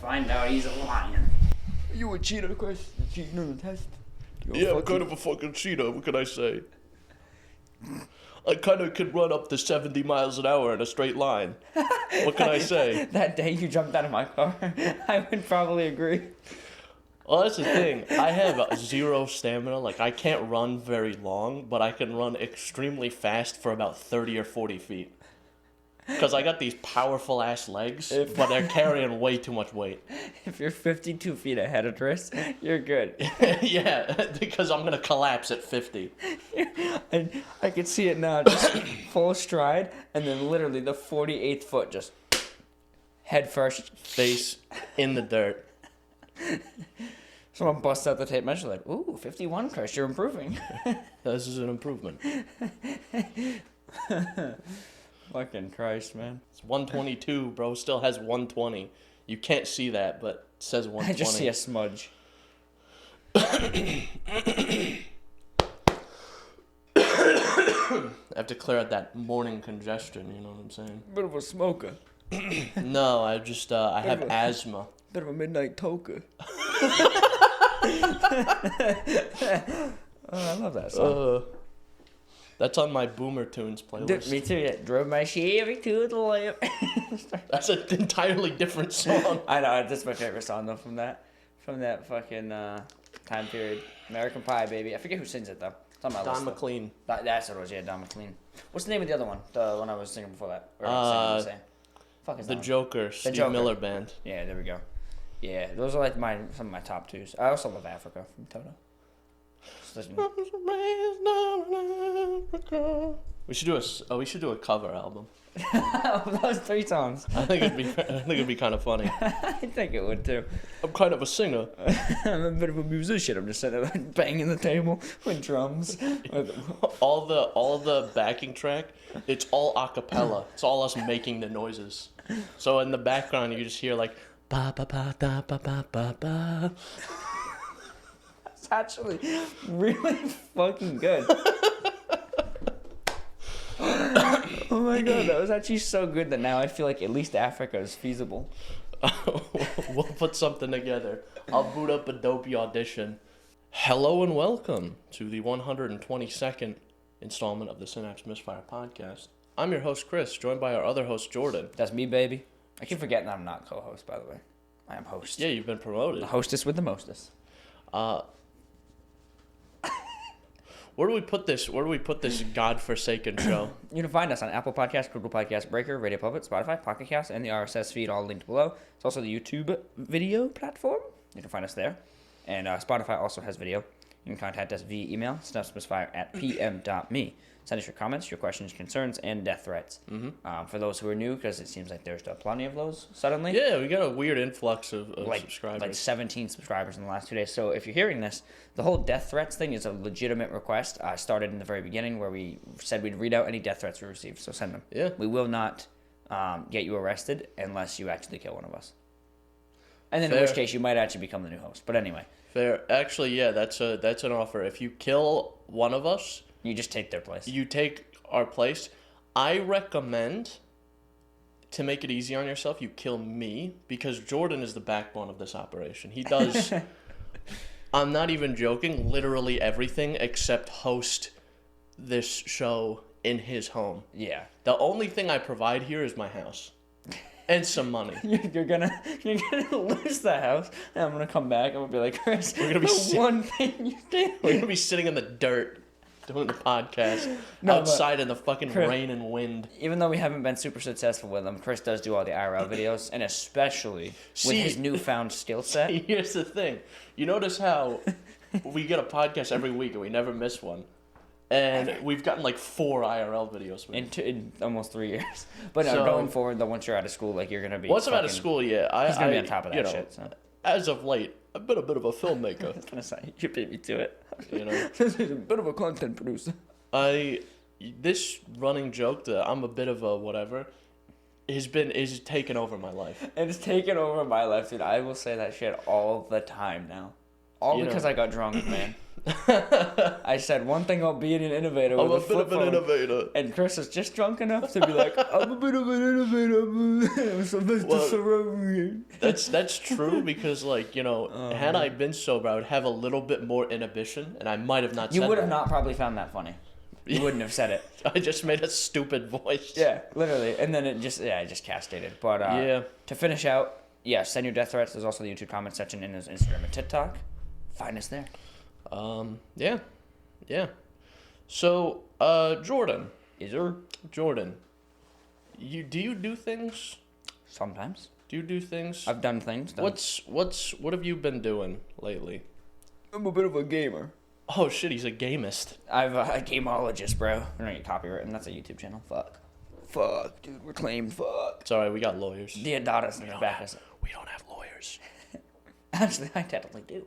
find out he's a lion. You a cheater, Chris? You're cheating on the test? I'm kind of a fucking cheater. What can I say? I kind of could run up to 70 miles an hour in a straight line. What can I say? That day you jumped out of my car, I would probably agree. Well, that's the thing. I have zero stamina. Like, I can't run very long, but I can run extremely fast for about 30 or 40 feet. Because I got these powerful-ass legs, but they're carrying way too much weight. If you're 52 feet ahead of Chris, you're good. Yeah, because I'm going to collapse at 50. And I can see it now, just full stride, and then literally the 48th foot just head first. Face in the dirt. Someone busts out the tape measure like, ooh, 51, Chris, you're improving. This is an improvement. Fucking Christ, man. It's 122, bro. Still has 120. You can't see that, but it says 120. I just see a smudge. I have to clear out that morning congestion, you know what I'm saying? Bit of a smoker. No, I just, I have asthma. Bit of a midnight toker. I love that song. That's on my Boomer Tunes playlist. Me too, yeah. Drove my Chevy to the lamp. That's an entirely different song. I know, that's my favorite song though from that fucking time period. American Pie, baby. I forget who sings it though. It's on my list. Don McLean. That's what it was, yeah, Don McLean. What's the name of the other one? The one I was singing before that. Or Fuck is The that Joker, Steve Joker. Miller Band. Yeah, there we go. Yeah, those are like some of my top twos. I also love Africa from Toto. We should do a cover album. Those 3 songs. I think it'd be kind of funny. I think it would too. I'm kind of a singer. I'm a bit of a musician. I'm just sitting there banging the table with drums. all the backing track, it's all a cappella. It's all us making the noises. So in the background you just hear like ba ba ba da ba ba ba ba. It's actually really fucking good. Oh my god, that was actually so good that now I feel like at least Africa is feasible. We'll put something together. I'll boot up Adobe Audition. Hello and welcome to the 122nd installment of the Synapse Misfire Podcast. I'm your host, Chris, joined by our other host, Jordan. That's me, baby. I keep forgetting I'm not co-host, by the way. I am host. Yeah, you've been promoted. The hostess with the mostest. Where do we put this godforsaken show? You can find us on Apple Podcasts, Google Podcasts, Breaker, Radio Public, Spotify, Pocket Cast, and the RSS feed, all linked below. It's also the YouTube video platform. You can find us there. And Spotify also has video. You can contact us via email, synapsemisfire@pm.me. Send us your comments, your questions, concerns, and death threats. Mm-hmm. For those who are new, because it seems like there's still plenty of those suddenly. Yeah, we got a weird influx of subscribers. Like 17 subscribers in the last 2 days. So if you're hearing this, the whole death threats thing is a legitimate request. Started in the very beginning where we said we'd read out any death threats we received. So send them. Yeah. We will not get you arrested unless you actually kill one of us. And then in which case you might actually become the new host. But anyway. Fair. Actually, yeah, that's an offer. If you kill one of us, you just take their place. You take our place. I recommend, to make it easy on yourself, you kill me, because Jordan is the backbone of this operation. He does, I'm not even joking, literally everything except host this show in his home. Yeah. The only thing I provide here is my house. And some money. You're gonna lose the house, and I'm gonna come back and we'll be like, Chris, we're gonna be one thing you did. We're gonna be sitting in the dirt doing the podcast outside in the fucking Chris, rain and wind. Even though we haven't been super successful with them, Chris does do all the IRL videos, and especially with his newfound skill set. Here's the thing. You notice how we get a podcast every week and we never miss one. And we've gotten like 4 IRL videos in almost 3 years. But no, going forward, though, once you're out of school, like you're gonna be. Once I'm out of school, yeah, he's gonna be on top of that shit. So. As of late, I've been a bit of a filmmaker. I was gonna say you beat me to it. You know, this is a bit of a content producer. This running joke that I'm a bit of a whatever is taken over my life. It's taken over my life, dude. I will say that shit all the time now. All because I got drunk, man. I said one thing about being an innovator. I'm with a bit of an innovator. And Chris is just drunk enough to be like, I'm a bit of an innovator. So That's true because, like, you know, had I been sober, I would have a little bit more inhibition, and I might have not said You would have that. not probably found that funny. You wouldn't have said it. I just made a stupid voice. Yeah, literally. And then it just castrated. But to finish out, send your death threats. There's also the YouTube comment section and there's Instagram and TikTok. Find us there. Yeah. So, Jordan. Is there? Jordan. Do you do things? Sometimes. Do you do things? I've done things. What have you been doing lately? I'm a bit of a gamer. Oh shit, he's a gamist. I've a gameologist, bro. We're gonna get copyrighted, and that's a YouTube channel. Fuck, dude, we're claimed. Fuck. It's alright, we got lawyers. Diodatus in the back. We don't have lawyers. Actually, I technically do.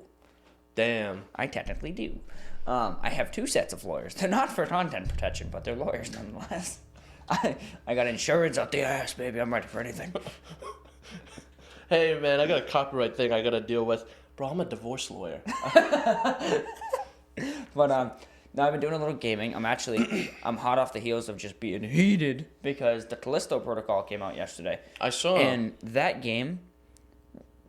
Damn. I technically do. I have 2 sets of lawyers. They're not for content protection, but they're lawyers nonetheless. I got insurance up the ass, baby. I'm ready for anything. Hey, man, I got a copyright thing I gotta deal with. Bro, I'm a divorce lawyer. But now I've been doing a little gaming. I'm hot off the heels of just being heated because the Callisto Protocol came out yesterday. I saw. And that game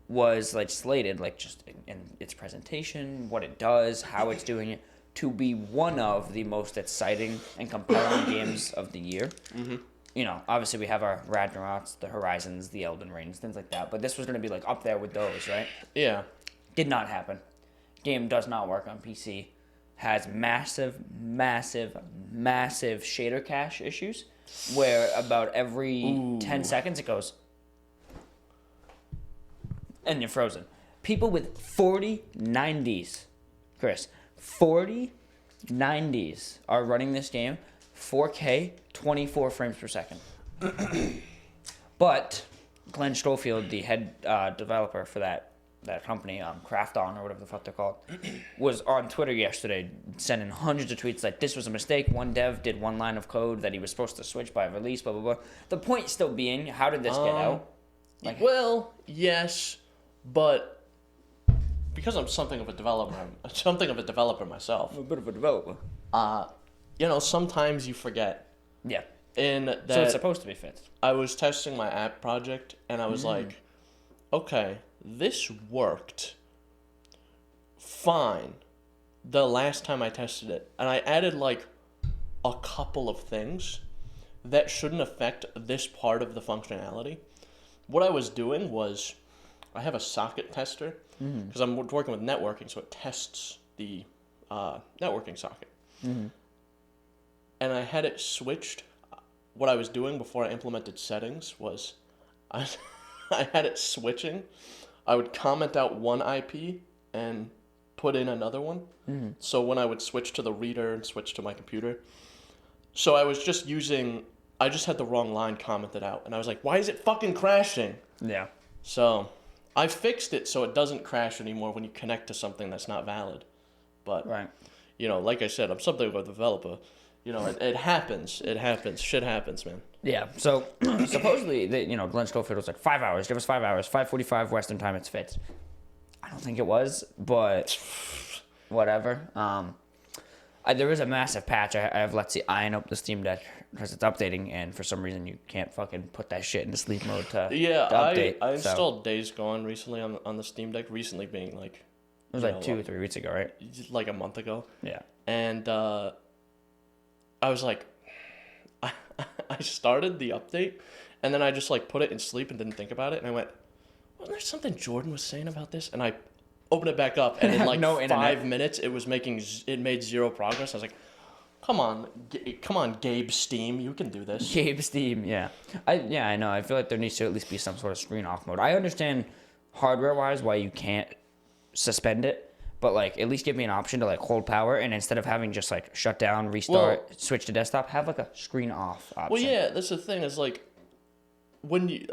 was like slated, like just in its presentation, what it does, how it's doing it, to be one of the most exciting and compelling games of the year. Mm-hmm. You know, obviously we have our Ragnarok's, the Horizons, the Elden Rings, things like that. But this was going to be like up there with those, right? Yeah. Did not happen. Game does not work on PC. Has massive shader cache issues where about every 10 seconds it goes and you're frozen. People with 4090s, Chris, 4090s are running this game 4K, 24 frames per second. But Glenn Schofield, the head developer for that company, Craft On or whatever the fuck they're called, was on Twitter yesterday sending hundreds of tweets like this was a mistake. One dev did one line of code that he was supposed to switch by release, blah, blah, blah. The point still being, how did this get out? Well, yes, but because I'm something of a developer myself. I'm a bit of a developer. You know, sometimes you forget. Yeah. In that, so it's supposed to be fixed. I was testing my app project, and I was like, okay, this worked fine the last time I tested it. And I added, like, a couple of things that shouldn't affect this part of the functionality. What I was doing was, I have a socket tester, because I'm working with networking, so it tests the networking socket. Mm-hmm. And I had it switched. What I was doing before I implemented settings was I had it switching. I would comment out one IP and put in another one. Mm-hmm. So when I would switch to the reader and switch to my computer. So I was just I just had the wrong line commented out. And I was like, why is it fucking crashing? Yeah. So I fixed it so it doesn't crash anymore when you connect to something that's not valid. But, you know, like I said, I'm something of a developer. You know, it happens. It happens. Shit happens, man. Yeah. So supposedly, Glenn Schofield was like 5 hours. Give us 5 hours. 5:45 Western time. It's fixed. I don't think it was, but whatever. There is a massive patch. I have Let's See iron up the Steam Deck because it's updating, and for some reason you can't fucking put that shit into sleep mode to update. I installed Days Gone recently on the Steam Deck. Recently being like it was like 2 or 3 weeks ago, right? Like a month ago. Yeah. And I was like, I started the update, and then I just like put it in sleep and didn't think about it, and I went, wasn't there something Jordan was saying about this? And I opened it back up, and in like 5 minutes, it made zero progress. I was like, come on, Gabe Steam, you can do this. Gabe Steam, yeah. I know. I feel like there needs to at least be some sort of screen off mode. I understand hardware-wise why you can't suspend it. But, like, at least give me an option to, like, hold power, and instead of having just, like, shut down, restart, switch to desktop, have, like, a screen off option. Well, yeah, that's the thing, is, like,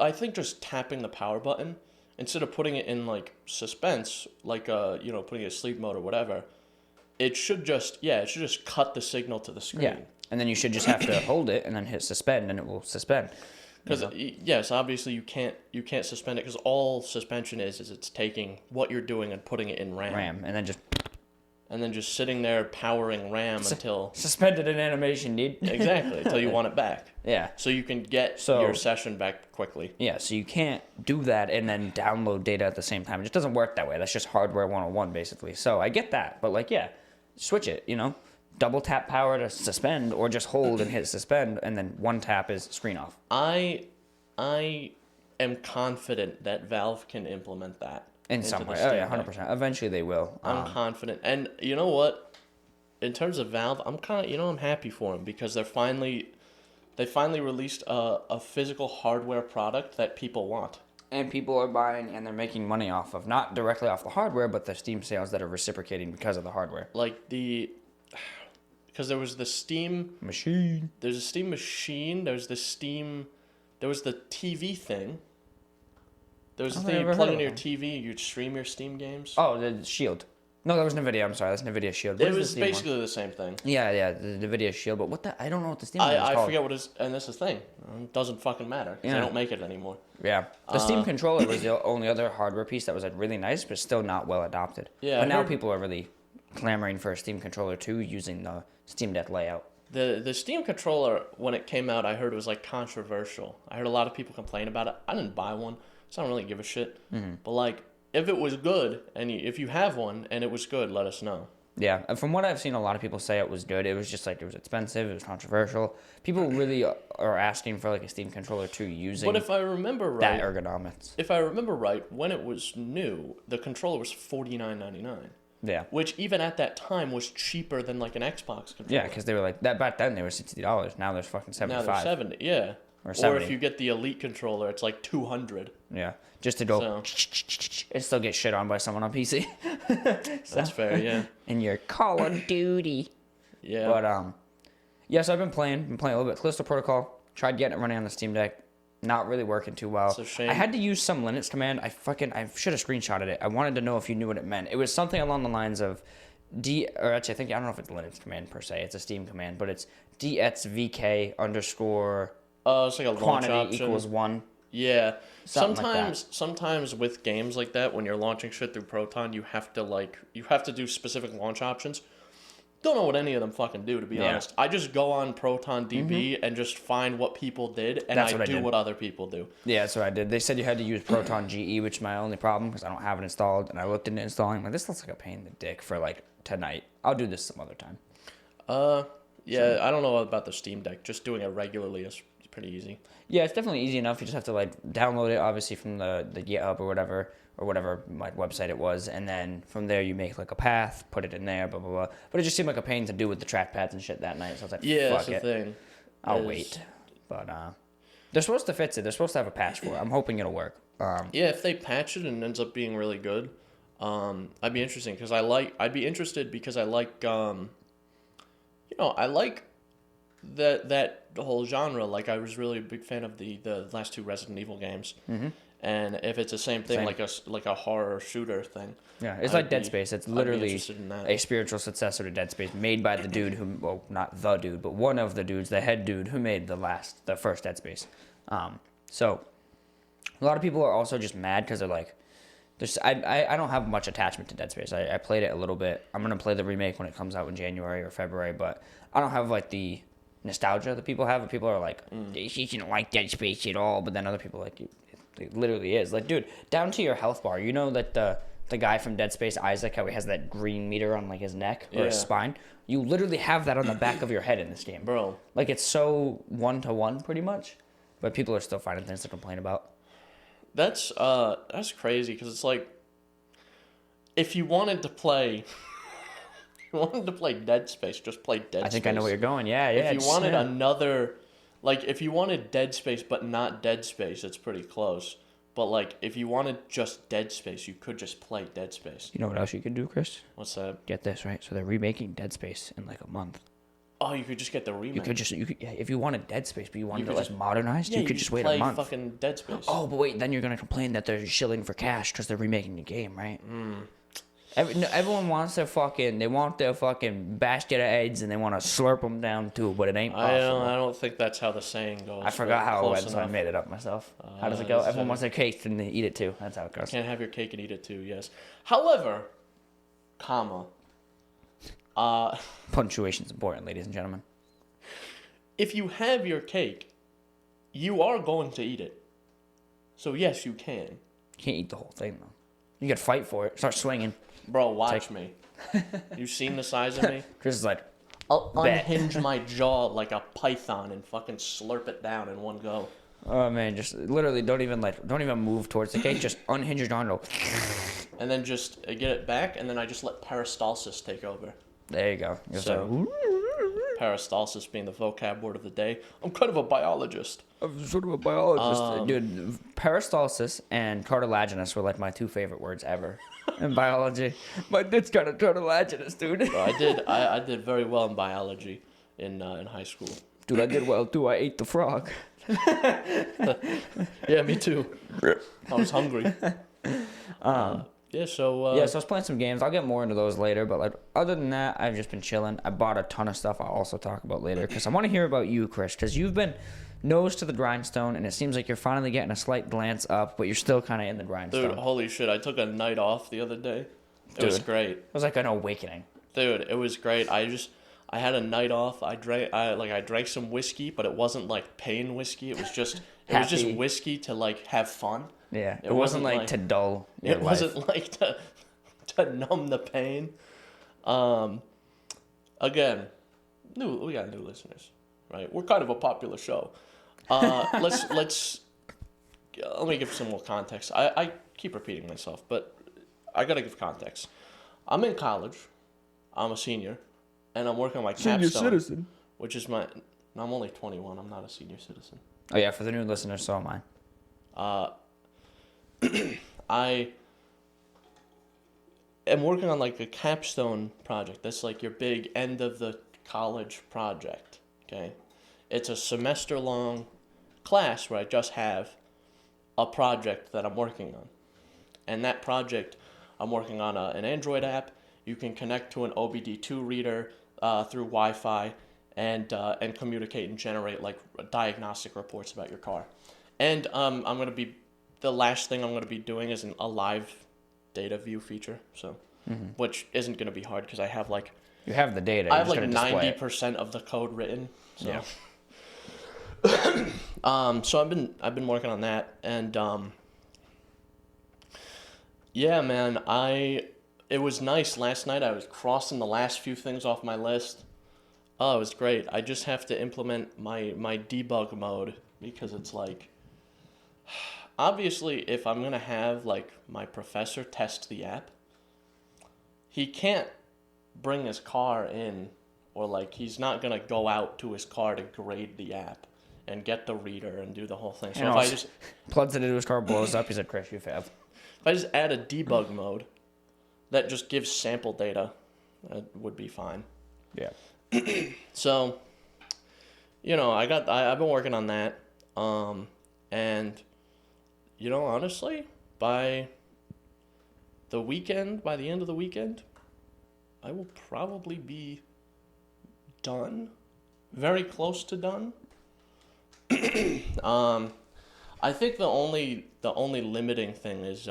I think just tapping the power button, instead of putting it in, like, suspense, like, putting it in sleep mode or whatever, it should just cut the signal to the screen. Yeah, and then you should just have to hold it and then hit suspend, and it will suspend. Because yes, obviously you can't suspend it because all suspension is it's taking what you're doing and putting it in RAM. And then just sitting there powering RAM until suspended in animation, dude. Exactly, until you want it back. Yeah. So you can get your session back quickly. Yeah, so you can't do that and then download data at the same time. It just doesn't work that way. That's just hardware 101 basically. So I get that, but like switch it, Double tap power to suspend or just hold and hit suspend and then one tap is screen off. I am confident that Valve can implement that. In some way. Oh, yeah, 100%. Eventually they will. I'm confident. And you know what? In terms of Valve, I'm kind of, I'm happy for them because they finally released a physical hardware product that people want. And people are buying and they're making money off of, not directly off the hardware, but the Steam sales that are reciprocating because of the hardware. Like because there was the Steam machine. There's a Steam machine. There was the TV thing. There was a thing you plug into your TV, you'd stream your Steam games. Oh, the Shield. No, that was NVIDIA. I'm sorry, that's NVIDIA Shield. It was basically the same thing. Yeah, the NVIDIA Shield. But I don't know what the Steam one is called. I forget what it is, and this is the thing. It doesn't fucking matter, because they don't make it anymore. Yeah. The Steam controller was the only other hardware piece that was really nice, but still not well adopted. Yeah. But now people are really clamoring for a Steam controller too, using the Steam Deck layout. The Steam controller, when it came out, I heard it was controversial. I heard a lot of people complain about it. I didn't buy one. So I don't really give a shit. Mm-hmm. But if it was good, and if you have one and it was good, let us know. Yeah, and from what I've seen, a lot of people say it was good. It was just it was expensive. It was controversial. People really are asking for a Steam controller too, using. But if I remember right, that ergonomics. If I remember right, when it was new, the controller was $49.99. Yeah. Which even at that time was cheaper than an Xbox controller. Yeah, because they were that back then they were $60. Now they're fucking $75. Now they're $70. Yeah. Or if you get the Elite controller, it's $200. Yeah, just to go and still get shit on by someone on PC. That's fair, yeah. And your Call of Duty. Yeah. But so I've been playing a little bit. Callisto Protocol. Tried getting it running on the Steam Deck. Not really working too well. It's a shame. I had to use some Linux command. I should have screenshotted it. I wanted to know if you knew what it meant. It was something along the lines of I don't know if it's a Linux command per se. It's a Steam command, but it's dxvk _. It's like a quantity launch option. equals 1. Yeah. Sometimes with games like that, when you're launching shit through Proton, you have to do specific launch options. Don't know what any of them fucking do, to be honest. I just go on Proton DB and just find what people did, and I do what other people do. Yeah, that's what I did. They said you had to use Proton GE, which is my only problem because I don't have it installed. And I looked into installing. This looks like a pain in the dick for tonight. I'll do this some other time. Yeah, I don't know about the Steam Deck. Just doing it regularly is pretty easy. Yeah, it's definitely easy enough. You just have to download it, obviously from the GitHub or whatever website it was, and then from there you make a path, put it in there, blah blah blah. But it just seemed like a pain to do with the trackpads and shit that night. So I was like, yeah, fuck that's the thing. I'll wait. But they're supposed to fix it. They're supposed to have a patch for it. I'm hoping it'll work. Yeah, if they patch it and it ends up being really good, I'd be interested because I like I like that whole genre. I was really a big fan of the last 2 Resident Evil games. Mm-hmm. And if it's the same thing, like a horror shooter thing. Yeah, it's like Dead Space. It's literally a spiritual successor to Dead Space, made by the dude who, well, not the dude, but one of the dudes, the head dude who made the first Dead Space. So a lot of people are also just mad because they're like, I don't have much attachment to Dead Space. I played it a little bit. I'm gonna play the remake when it comes out in January or February, but I don't have the nostalgia that people have. People are like, you don't like Dead Space at all, but then other people it literally is. Dude, down to your health bar. You know that the guy from Dead Space, Isaac, how he has that green meter on his neck or his spine? You literally have that on the back of your head in this game. Bro. It's so 1-to-1 pretty much. But people are still finding things to complain about. That's crazy because it's if you wanted to play Dead Space, just play Dead Space. I think I know where you're going. Yeah. If you wanted another, if you wanted Dead Space but not Dead Space, it's pretty close. But if you wanted just Dead Space, you could just play Dead Space. You know what else you could do, Chris? What's that? Get this right. So they're remaking Dead Space in a month. Oh, you could just get the remake. If you wanted Dead Space, but you wanted it modernized, you could just wait a month. Play fucking Dead Space. Oh, but wait, then you're gonna complain that they're shilling for cash because they're remaking the game, right? Everyone wants their fucking basket of eggs and they want to slurp them down too, but it ain't possible. I don't think that's how the saying goes. I forgot how it went, enough. so I made it up myself. How does it go? Everyone wants their cake and they eat it too. That's how it goes. Can't have your cake and eat it too, yes. However, Punctuation's important, ladies and gentlemen. if you have your cake, you are going to eat it. So yes, you can. You can't eat the whole thing, though. You gotta fight for it. Start swinging. Bro, watch me. You seen the size of me? Chris is like, I'll unhinge my jaw like a python and fucking slurp it down in one go. oh man, just literally don't even move towards the cake. Just unhinge your jaw and go. And then just get it back, and then I just let peristalsis take over. There you go. So, peristalsis being the vocab word of the day. I'm kind of a biologist. I'm sort of a biologist. Dude, peristalsis and cartilaginous were like my two favorite words ever in biology. My dick's kind of cartilaginous, dude. Bro, I did very well in biology in high school. Dude, I did well too. I ate the frog. Yeah, me too. I was hungry. So I was playing some games. I'll get more into those later, but like other than that, I've just been chilling. I bought a ton of stuff I'll also talk about later because I want to hear about you, Chris, because you've been nose to the grindstone, and it seems like you're finally getting a slight glance up, but you're still kind of in the grindstone. Dude, holy shit! I took a night off the other day. It was great. It was like an awakening. Dude, it was great. I had a night off. I drank some whiskey, but it wasn't like pain whiskey. It was just whiskey to like have fun. Yeah, it wasn't like to dull your life. Wasn't like to numb the pain. Again, we got new listeners, right? We're kind of a popular show. Let me give some more context. I keep repeating myself, but I gotta give context. I'm in college. I'm a senior, and I'm working on my capstone. Senior citizen. Which is I'm only 21. I'm not a senior citizen. Oh yeah, for the new listeners, so am I. I am working on like a capstone project. That's like your big end of the college project. Okay, it's a semester long class where I just have a project that I'm working on, and that project I'm working on an Android app. You can connect to an OBD2 reader through Wi-Fi and communicate and generate like diagnostic reports about your car. And the last thing I'm going to be doing is a live data view feature, which isn't going to be hard because I have like... You have the data. I have like 90% of the code written. So. Yeah. So I've been working on that, and yeah, man, it was nice. Last night I was crossing the last few things off my list. Oh, it was great. I just have to implement my debug mode because it's like... Obviously, if I'm going to have, like, my professor test the app, he can't bring his car in, or, like, he's not going to go out to his car to grade the app and get the reader and do the whole thing. So if I just... Plugs it into his car, blows up, he's like, Chris, you failed. If I just add a debug mode that just gives sample data, that would be fine. Yeah. So, I've been working on that, and... honestly, by the end of the weekend, I will probably be done. Very close to done. I think the only limiting thing is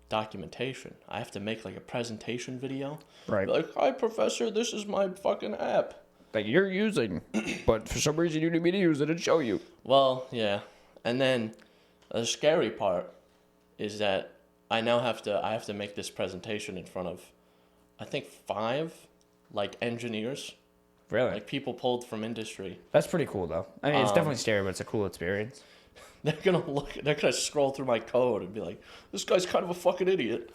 documentation. I have to make like a presentation video. Right. Like, hi professor, this is my fucking app that you're using, but for some reason you need me to use it and show you. Well, yeah. And then the scary part is that I have to make this presentation in front of, I think 5 like engineers. Really? Like people pulled from industry. That's pretty cool though. I mean, it's definitely scary, but it's a cool experience. They're gonna scroll through my code and be like, this guy's kind of a fucking idiot.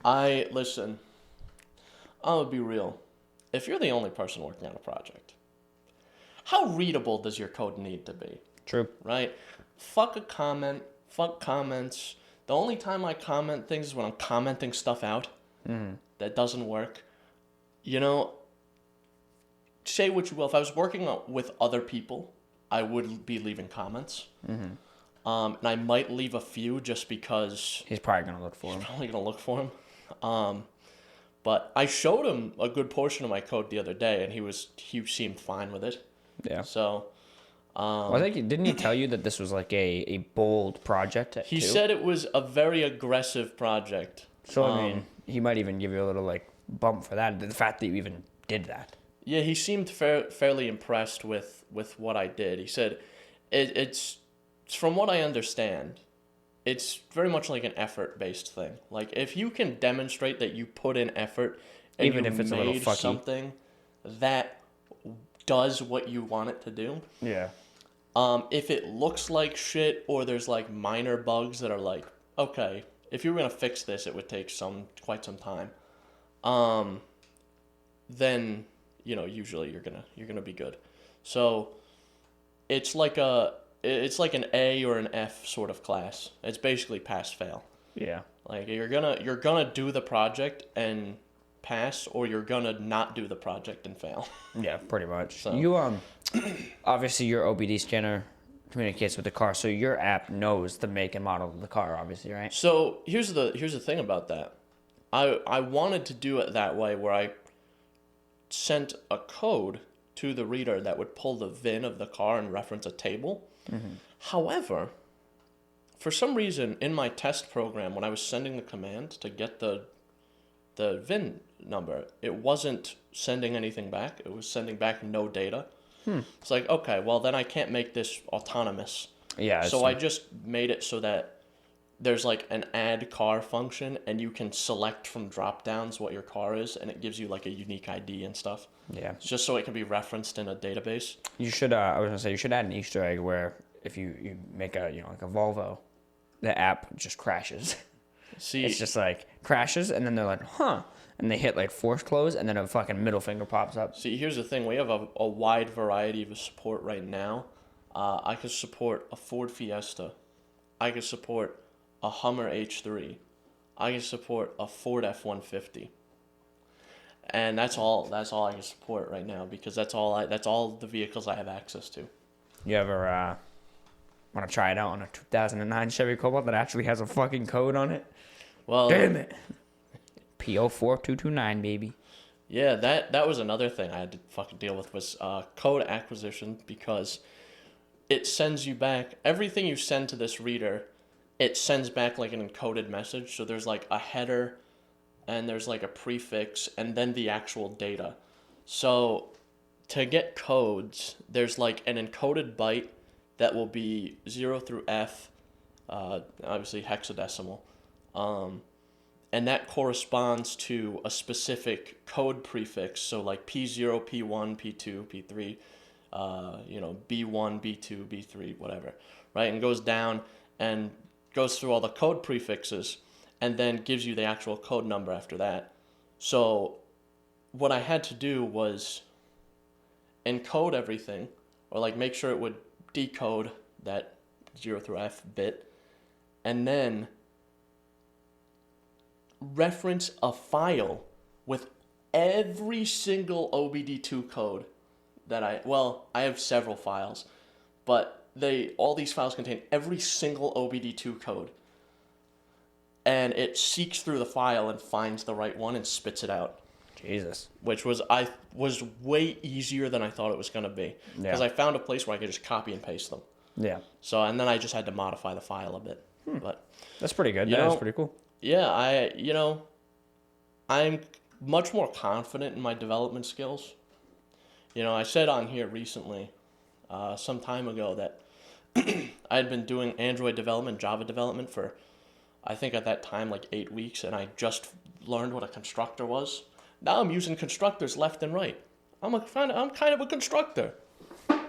Listen, I'm gonna be real. If you're the only person working on a project, how readable does your code need to be? True. Right? Fuck a comment. Fuck comments. The only time I comment things is when I'm commenting stuff out that doesn't work. Say what you will. If I was working with other people, I would be leaving comments. And I might leave a few just because He's probably gonna look for him. probably gonna look for him. But I showed him a good portion of my code the other day, and he seemed fine with it. Yeah. So, Well, I think didn't he tell you that this was like a bold project? he too? said it was a very aggressive project. So I mean, he might even give you a little like bump for that. The fact that you even did that. Yeah, he seemed fairly impressed with what I did. He said, it's from what I understand, it's very much like an effort-based thing. Like, if you can demonstrate that you put in effort and Even you if it's a little made fucky. something that does what you want it to do, Yeah. if it looks like shit or there's, like, minor bugs that are like, okay, if you were going to fix this, it would take quite some time, then, you know, usually you're gonna be good. So, it's like an A or an F sort of class. It's basically pass-fail. Yeah. Like, you're gonna do the project and pass, or you're gonna not do the project and fail. Yeah, pretty much. So- You obviously your OBD scanner communicates with the car, so your app knows the make and model of the car, obviously, right? So here's the thing about that. I wanted to do it that way, where I sent a code to the reader that would pull the VIN of the car and reference a table. Mm-hmm. However, for some reason in my test program, when I was sending the command to get the VIN number, it wasn't sending anything back. It was sending back no data. It's like, okay, well then I can't make this autonomous. Yeah. So I just made it so that there's like an add car function, and you can select from drop downs what your car is, and it gives you like a unique ID and stuff. Yeah. It's just so it can be referenced in a database. You should. I was gonna say you should add an Easter egg where if you make a like a Volvo, the app just crashes. See, It's just like crashes, and then they're like, huh, and they hit like force close, and then a fucking middle finger pops up. here's the thing. We have a wide variety of support right now. I could support a Ford Fiesta. I could support a Hummer H3. I can support a Ford F-150. And that's all I can support right now, because that's all the vehicles I have access to. You ever want to try it out on a 2009 Chevy Cobalt that actually has a fucking code on it? Well, Damn it. P04229, baby. yeah, that was another thing I had to fucking deal with, was code acquisition, because it sends you back everything you send to this reader. It sends back like an encoded message. So there's like a header, and there's like a prefix, and then the actual data. So to get codes, there's like an encoded byte that will be 0 through F, obviously hexadecimal. And that corresponds to a specific code prefix. So like P0, P1, P2, P3, B1, B2, B3, whatever, right? And goes down and goes through all the code prefixes, and then gives you the actual code number after that. So what I had to do was encode everything, or like make sure it would decode that 0 through F bit, and then reference a file with every single OBD2 code that I have several files, but all these files contain every single OBD2 code, and it seeks through the file and finds the right one and spits it out. Jesus. Which was way easier than I thought it was going to be, because I found a place where I could just copy and paste them. Yeah. So, and then I just had to modify the file a bit. But That's pretty good. That's pretty cool. yeah, I'm much more confident in my development skills. I said on here recently, some time ago, that I had been doing Android development, Java development for, I think at that time, like 8 weeks, and I just learned what a constructor was. Now I'm using constructors left and right. I'm kind of a constructor.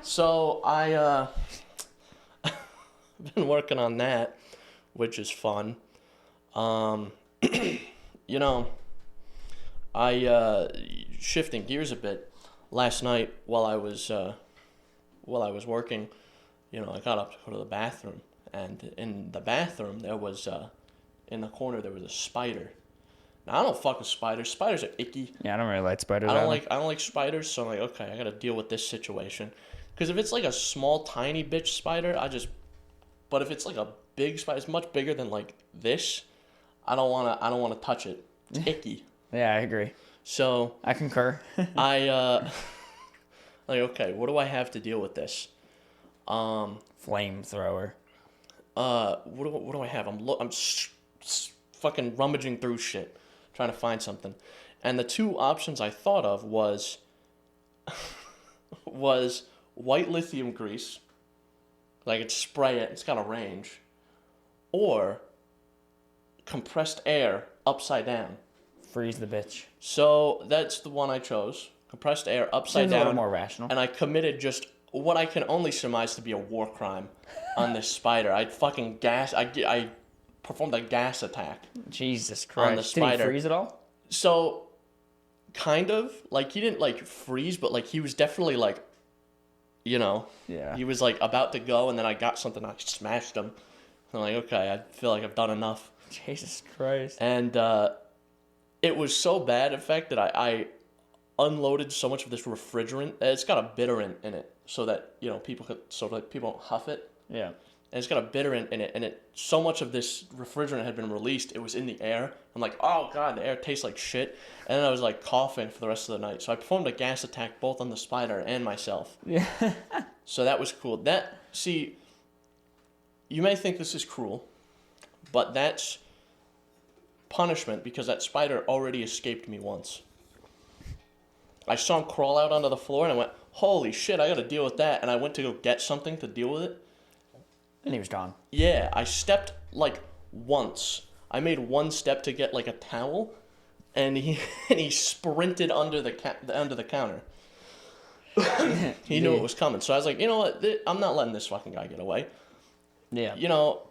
So I've been working on that, which is fun. Shifting gears a bit. Last night, while I was working, I got up to go to the bathroom, and in the bathroom there was in the corner there was a spider. Now I don't fuck with spiders. Spiders are icky. Yeah, I don't really like spiders. I don't like spiders, so I'm like, okay, I gotta deal with this situation. Because if it's like a small, tiny bitch spider, But if it's like a big spider, it's much bigger than like this. I don't wanna touch it. It's icky. Yeah, I agree. So I concur. like, okay, what do I have to deal with this? Flamethrower. What do I have? I'm fucking rummaging through shit, trying to find something, and the two options I thought of was white lithium grease, like it's spray it, it's got a range, or compressed air upside down. Freeze the bitch. So that's the one I chose. Compressed air upside Seems down. a little more rational. And I committed just what I can only surmise to be a war crime on this spider. I performed a gas attack. Jesus Christ. On the spider. Did he freeze it all? So, kind of. Like, he didn't, like, freeze, but, like, he was definitely, like, you know. Yeah. He was, like, about to go, and then I got something, I smashed him. I'm like, okay, I feel like I've done enough. Jesus Christ. And it was so bad, in fact, that I unloaded so much of this refrigerant. It's got a bitterant in it, so that, you know, people don't huff it. Yeah. And it's got a bitterant in it, and so much of this refrigerant had been released, it was in the air. I'm like, oh god, the air tastes like shit. And then I was like coughing for the rest of the night. So I performed a gas attack both on the spider and myself. Yeah. So that was cool. See, you may think this is cruel, but that's punishment because that spider already escaped me once. I saw him crawl out onto the floor, and I went, holy shit, I gotta deal with that. And I went to go get something to deal with it. And he was gone. Yeah, I stepped, like, once. I made one step to get, like, a towel, and he sprinted under the counter. He knew it was coming. So I was like, you know what? I'm not letting this fucking guy get away. Yeah. You know,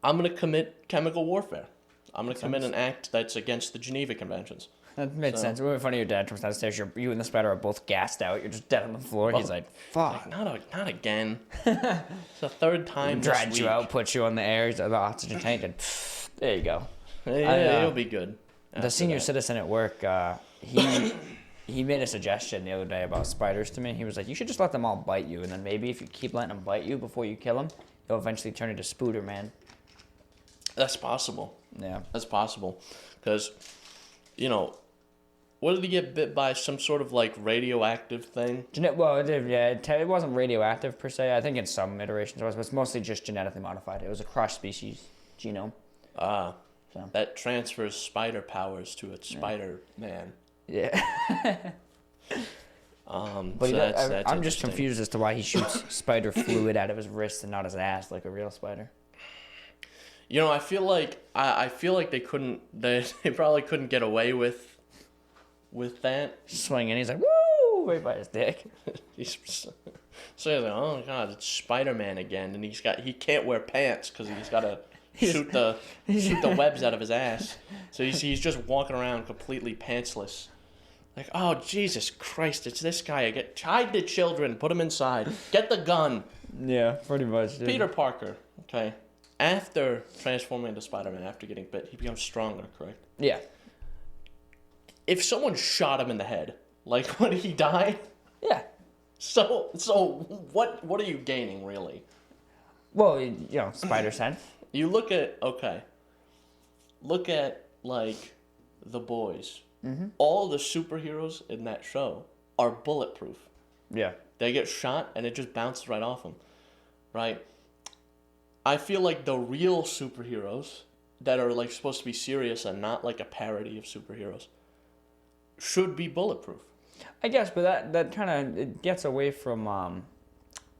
I'm going to commit chemical warfare. I'm going to commit an act that's against the Geneva Conventions. That made sense. It would be funny. Your dad comes downstairs. You and the spider are both gassed out. You're just dead on the floor. He's like, "Fuck, not again." It's the third time. Dragged you out, put you on the air, the oxygen tank, and there you go. Yeah, it'll be good. The senior citizen at work, he made a suggestion the other day about spiders to me. He was like, "You should just let them all bite you, and then maybe if you keep letting them bite you before you kill them, they'll eventually turn into Spooder Man." That's possible. Yeah, that's possible, because, you know. What did he get bit by? Some sort of, like, radioactive thing? Well, it wasn't radioactive per se. I think in some iterations it was, but it's mostly just genetically modified. It was a cross-species genome. So. That transfers spider powers to its spider man. Yeah. But that's I'm just confused as to why he shoots spider fluid out of his wrist and not his ass like a real spider. You know, I feel like they probably couldn't get away with that. Swinging, he's like, woo, right by his dick. So he's like, oh god, it's Spider-Man again, and he can't wear pants because he's got to shoot the webs out of his ass. So he's just walking around completely pantsless. Like, oh Jesus Christ, it's this guy again. Hide the children, put them inside. Get the gun. Yeah, pretty much. Dude. Peter Parker, okay. After transforming into Spider-Man, after getting bit, he becomes stronger, correct? Yeah. If someone shot him in the head, like, would he die? Yeah. So what are you gaining, really? Well, you know, spider sense. You look at like, The Boys. Mm-hmm. All the superheroes in that show are bulletproof. Yeah. They get shot, and it just bounces right off them, right? I feel like the real superheroes that are, like, supposed to be serious and not, like, a parody of superheroes should be bulletproof. I guess, but that kind of it gets away from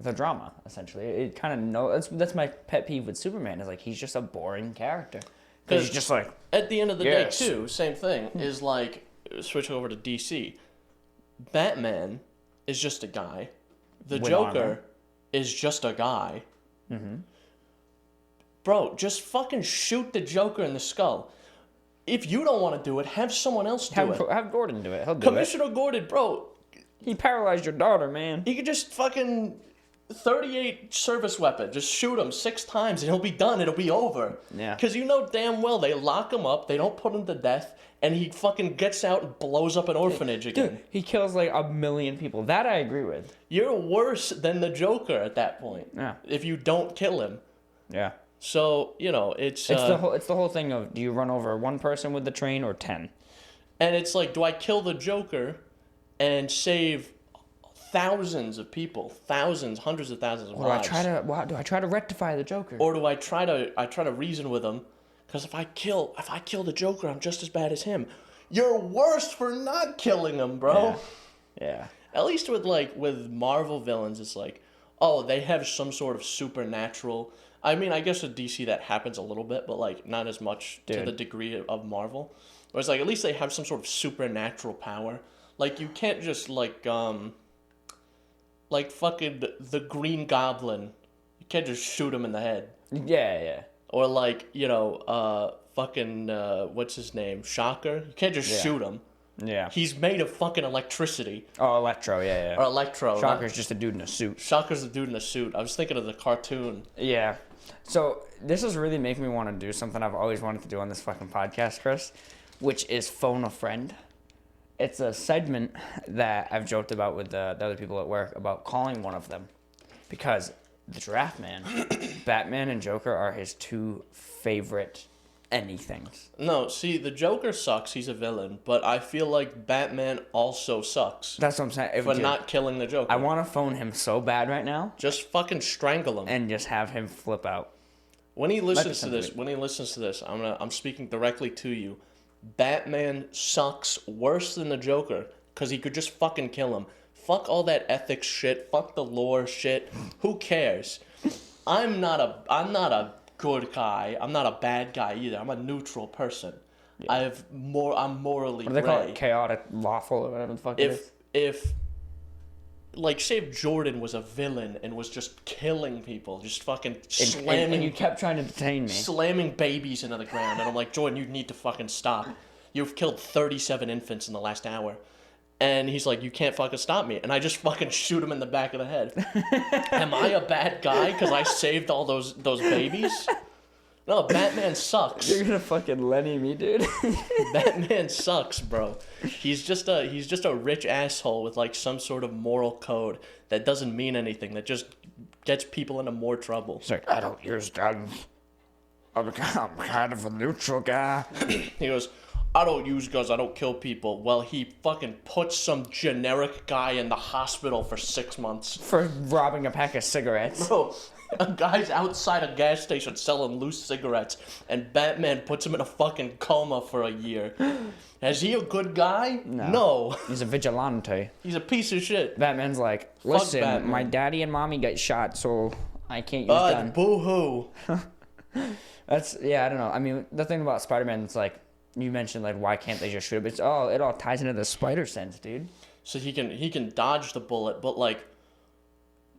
the drama. Essentially, it kind of that's my pet peeve with Superman. Is like he's just a boring character because he's just like at the end of the day too. Same thing is like switch over to DC. Batman is just a guy. The with Joker armor. is just a guy. Mm-hmm. Bro, just fucking shoot the Joker in the skull. If you don't want to do it, have someone else do it. Have Gordon do it. He'll do Commissioner Gordon, bro. He paralyzed your daughter, man. He could just fucking .38 service weapon. Just shoot him 6 times and he'll be done. It'll be over. Yeah. Because you know damn well they lock him up, they don't put him to death, and he fucking gets out and blows up an orphanage again. Dude, he kills like 1 million people. That I agree with. You're worse than the Joker at that point. Yeah. If you don't kill him. Yeah. So, you know, it's the whole thing of, do you run over one person with the train or 10? And it's like, do I kill the Joker and save thousands of people, hundreds of thousands of lives? Do I try to rectify the Joker? Or do I try to reason with him? Because if I kill the Joker, I'm just as bad as him. You're worse for not killing him, bro. Yeah. At least with Marvel villains, it's like, oh, they have some sort of supernatural. I mean, I guess with DC that happens a little bit, but like not as much to the degree of Marvel. Whereas like at least they have some sort of supernatural power. Like you can't just like fucking the Green Goblin. You can't just shoot him in the head. Yeah. Or like, you know, what's his name? Shocker. You can't just shoot him. Yeah. He's made of fucking electricity. Oh, Electro, yeah. Or Electro. Shocker's just a dude in a suit. Shocker's a dude in a suit. I was thinking of the cartoon. Yeah. So, this is really making me want to do something I've always wanted to do on this fucking podcast, Chris, which is phone a friend. It's a segment that I've joked about with the other people at work about calling one of them. Because the Draft Man, Batman and Joker are his 2 favorite anythings. No, see, the Joker sucks. He's a villain. But I feel like Batman also sucks. That's what I'm saying. For not killing the Joker. I want to phone him so bad right now. Just fucking strangle him. And just have him flip out. When he listens to this, I'm speaking directly to you. Batman sucks worse than the Joker because he could just fucking kill him. Fuck all that ethics shit. Fuck the lore shit. Who cares? I'm not a good guy. I'm not a bad guy either. I'm a neutral person. Yeah. I'm morally What do they gray. call it? Chaotic, lawful, or whatever the fuck it is. If like, say if Jordan was a villain and was just killing people, just fucking slamming... And you kept trying to detain me. Slamming babies into the ground. And I'm like, Jordan, you need to fucking stop. You've killed 37 infants in the last hour. And he's like, you can't fucking stop me. And I just fucking shoot him in the back of the head. Am I a bad guy because I saved all those babies? No, Batman sucks. You're gonna fucking Lenny me, dude. Batman sucks, bro. He's just a rich asshole with like some sort of moral code that doesn't mean anything. That just gets people into more trouble. It's like, I don't use guns. I'm kind of a neutral guy. He goes, I don't use guns. I don't kill people. Well, he fucking puts some generic guy in the hospital for 6 months for robbing a pack of cigarettes. Bro. A guy's outside a gas station selling loose cigarettes, and Batman puts him in a fucking coma for a year. Is he a good guy? No. He's a vigilante. He's a piece of shit. Batman's like, listen, my daddy and mommy got shot, so I can't use guns. Boo-hoo. I don't know. I mean, the thing about Spider-Man, it's like, you mentioned, like, why can't they just shoot him? It all ties into the spider sense, dude. So he can dodge the bullet, but, like,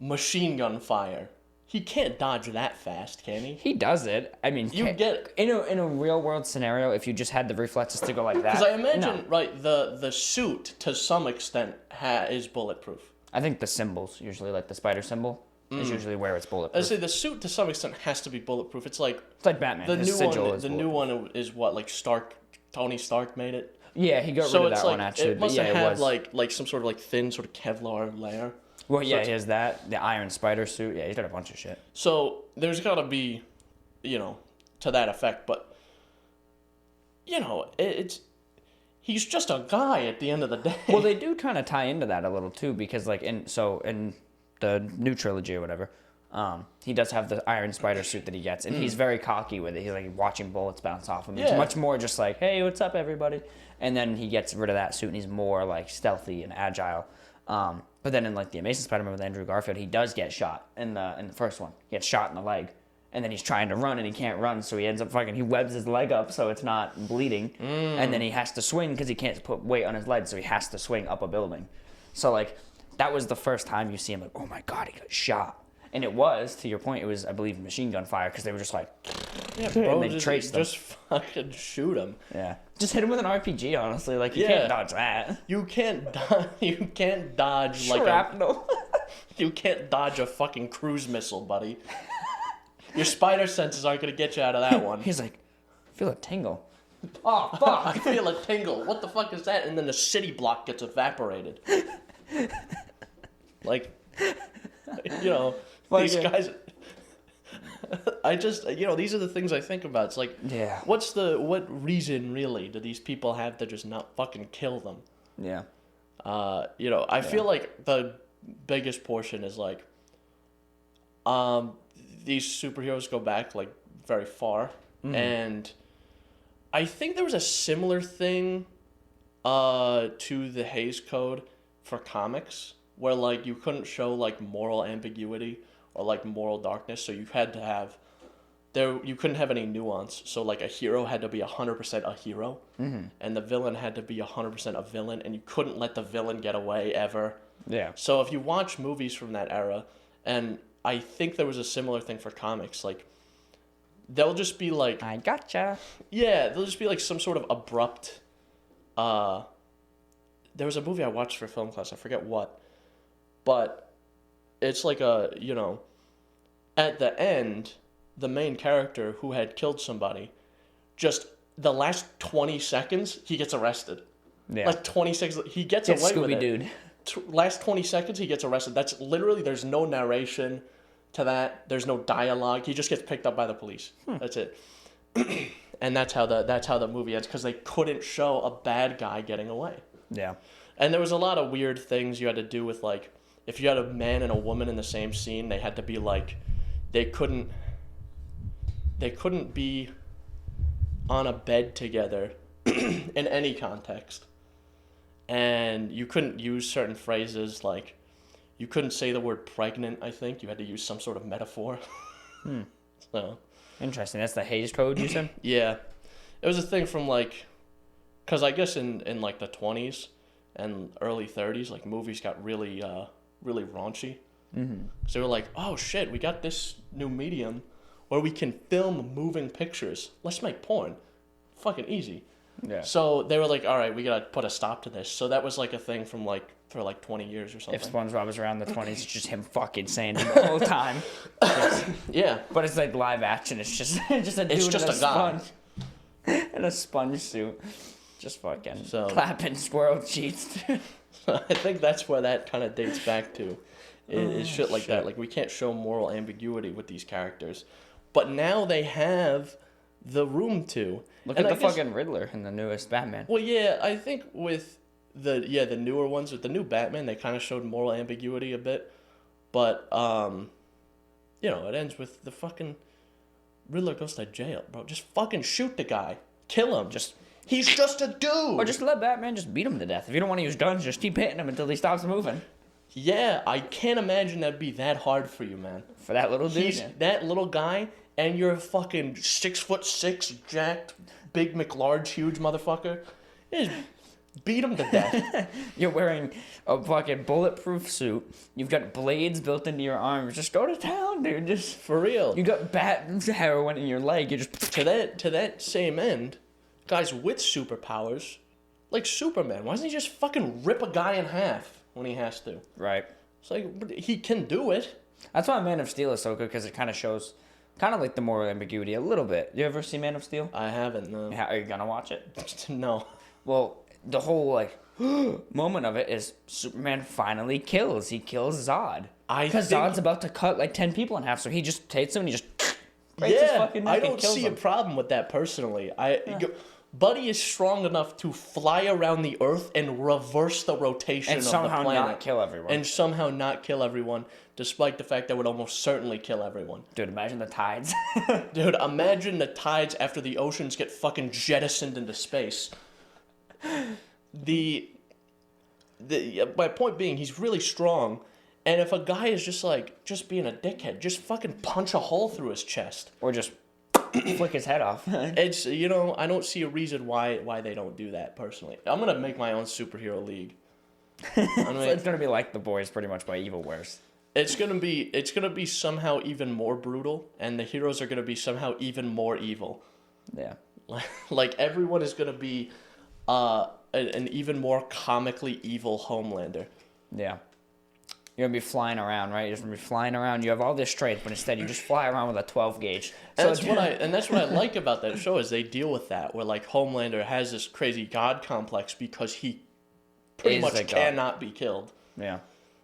machine gun fire. He can't dodge that fast, can he? He does it. I mean, in a real world scenario, if you just had the reflexes to go like that. Because I imagine, right, the suit to some extent is bulletproof. I think the symbols usually, like the spider symbol, is usually where it's bulletproof. I say the suit to some extent has to be bulletproof. It's like Batman. The new one is what, like Tony Stark made it. Yeah, he got rid of that one actually. It must have like some sort of like thin sort of Kevlar layer. Well, yeah, he has that. The Iron Spider suit. Yeah, he's got a bunch of shit. So there's got to be, to that effect. But, he's just a guy at the end of the day. Well, they do kind of tie into that a little too, because like in the new trilogy or whatever, he does have the Iron Spider suit that he gets, and he's very cocky with it. He's like watching bullets bounce off him. It's much more just like, hey, what's up, everybody? And then he gets rid of that suit, and he's more like stealthy and agile. But then in like the Amazing Spider-Man with Andrew Garfield, he does get shot in the first one. He gets shot in the leg, and then he's trying to run and he can't run, so he ends up he webs his leg up so it's not bleeding, and then he has to swing because he can't put weight on his leg, so he has to swing up a building. So like that was the first time you see him like, oh my god, he got shot. And it was, to your point, it was, I believe, machine gun fire, because they were just like, bro, and they traced them. Just fucking shoot him. Yeah. Just hit him with an RPG, honestly. Like, you can't dodge that. You can't dodge like shrapnel. You can't dodge a fucking cruise missile, buddy. Your spider senses aren't gonna get you out of that one. He's like, I feel a tingle. Oh, fuck. I feel a tingle. What the fuck is that? And then the city block gets evaporated. Like, you know, these guys... I just, you know, these are the things I think about. It's like, yeah. What reason, really, do these people have to just not fucking kill them? Yeah. You know, I feel like the biggest portion is like, these superheroes go back, like, very far. Mm. And I think there was a similar thing to the Hays Code for comics, where, like, you couldn't show, like, moral ambiguity or, like, moral darkness, so you had to have... you couldn't have any nuance, so, like, a hero had to be 100% a hero, and the villain had to be 100% a villain, and you couldn't let the villain get away, ever. Yeah. So if you watch movies from that era, and I think there was a similar thing for comics, like, they'll just be, like... I gotcha. Yeah, they'll just be, like, some sort of abrupt... There was a movie I watched for film class, I forget what, but it's like a, you know, at the end, the main character who had killed somebody, just the last 20 seconds, he gets arrested. Yeah. Like 20 seconds, he gets away Scooby with it. Dude. Last 20 seconds, he gets arrested. That's literally, there's no narration to that. There's no dialogue. He just gets picked up by the police. That's it. And that's how the movie ends, because they couldn't show a bad guy getting away. Yeah. And there was a lot of weird things you had to do with, like, if you had a man and a woman in the same scene, they had to be, like, they couldn't be on a bed together in any context. And you couldn't use certain phrases, like, you couldn't say the word pregnant, I think. You had to use some sort of metaphor. So. Interesting. That's the Hays Code, you said? Yeah. It was a thing from, like, because I guess in like, the 20s and early 30s, like, movies got really, really raunchy. So they were like, oh, shit, we got this new medium where we can film moving pictures. Let's make porn. Fucking easy. Yeah. So they were like, all right, we got to put a stop to this. So that was, like, a thing from, like, for, like, 20 years or something. If SpongeBob was around the 20s, it's just him fucking saying it the whole time. Yeah. But it's, like, live action. It's just a dude in a sponge. In a sponge suit. Just fucking clapping squirrel cheeks. I think that's where that kind of dates back to. Is shit like that. Like, we can't show moral ambiguity with these characters. But now they have the room to. Look at the fucking Riddler in the newest Batman. Well, yeah, I think with the newer ones, with the new Batman, they kind of showed moral ambiguity a bit. But, you know, it ends with the fucking Riddler goes to jail, bro. Just fucking shoot the guy. Kill him. He's just a dude. Or just let Batman just beat him to death. If you don't want to use guns, just keep hitting him until he stops moving. Yeah, I can't imagine that'd be that hard for you, man. For that little dude. He's that little guy, and you're a fucking 6'6", jacked, big McLarge, huge motherfucker. Just beat him to death. You're wearing a fucking bulletproof suit. You've got blades built into your arms. Just go to town, dude. Just for real. You got bat heroin in your leg. You just to that same end, guys with superpowers, like Superman. Why doesn't he just fucking rip a guy in half when he has to? Right. It's like, he can do it. That's why Man of Steel is so good, because it kind of shows, kind of like the moral ambiguity a little bit. You ever see Man of Steel? I haven't, no. Are you going to watch it? No. Well, the whole, like, moment of it is Superman finally kills. He kills Zod. Because Zod's about to cut, like, 10 people in half, so he just takes him and he just breaks his fucking neck I don't see him. A problem with that personally. Buddy is strong enough to fly around the Earth and reverse the rotation of the planet. And somehow not kill everyone. And somehow not kill everyone, despite the fact that would almost certainly kill everyone. Dude, imagine the tides. Dude, imagine the tides after the oceans get fucking jettisoned into space. My point being, he's really strong, and if a guy is just being a dickhead, just fucking punch a hole through his chest. Or just flick his head off. It's, you know, I don't see a reason why they don't do that, personally. I'm gonna make my own superhero league. It's gonna be like The Boys, pretty much, by Evil Worse. It's gonna be somehow even more brutal, and the heroes are gonna be somehow even more evil. Yeah. Like, everyone is gonna be an even more comically evil Homelander. Yeah. You're gonna be flying around, right? You're just gonna be flying around. You have all this strength, but instead you just fly around with a 12 gauge. And that's what I like about that show is they deal with that, where like Homelander has this crazy god complex because he pretty much cannot be killed. Yeah.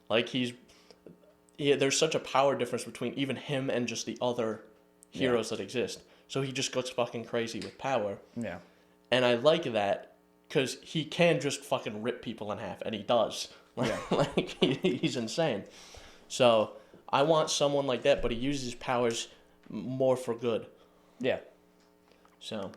Like there's such a power difference between even him and just the other heroes that exist. So he just goes fucking crazy with power. Yeah. And I like that because he can just fucking rip people in half, and he does. Yeah. Like he's insane. So I want someone like that, but he uses his powers more for good. Yeah. So.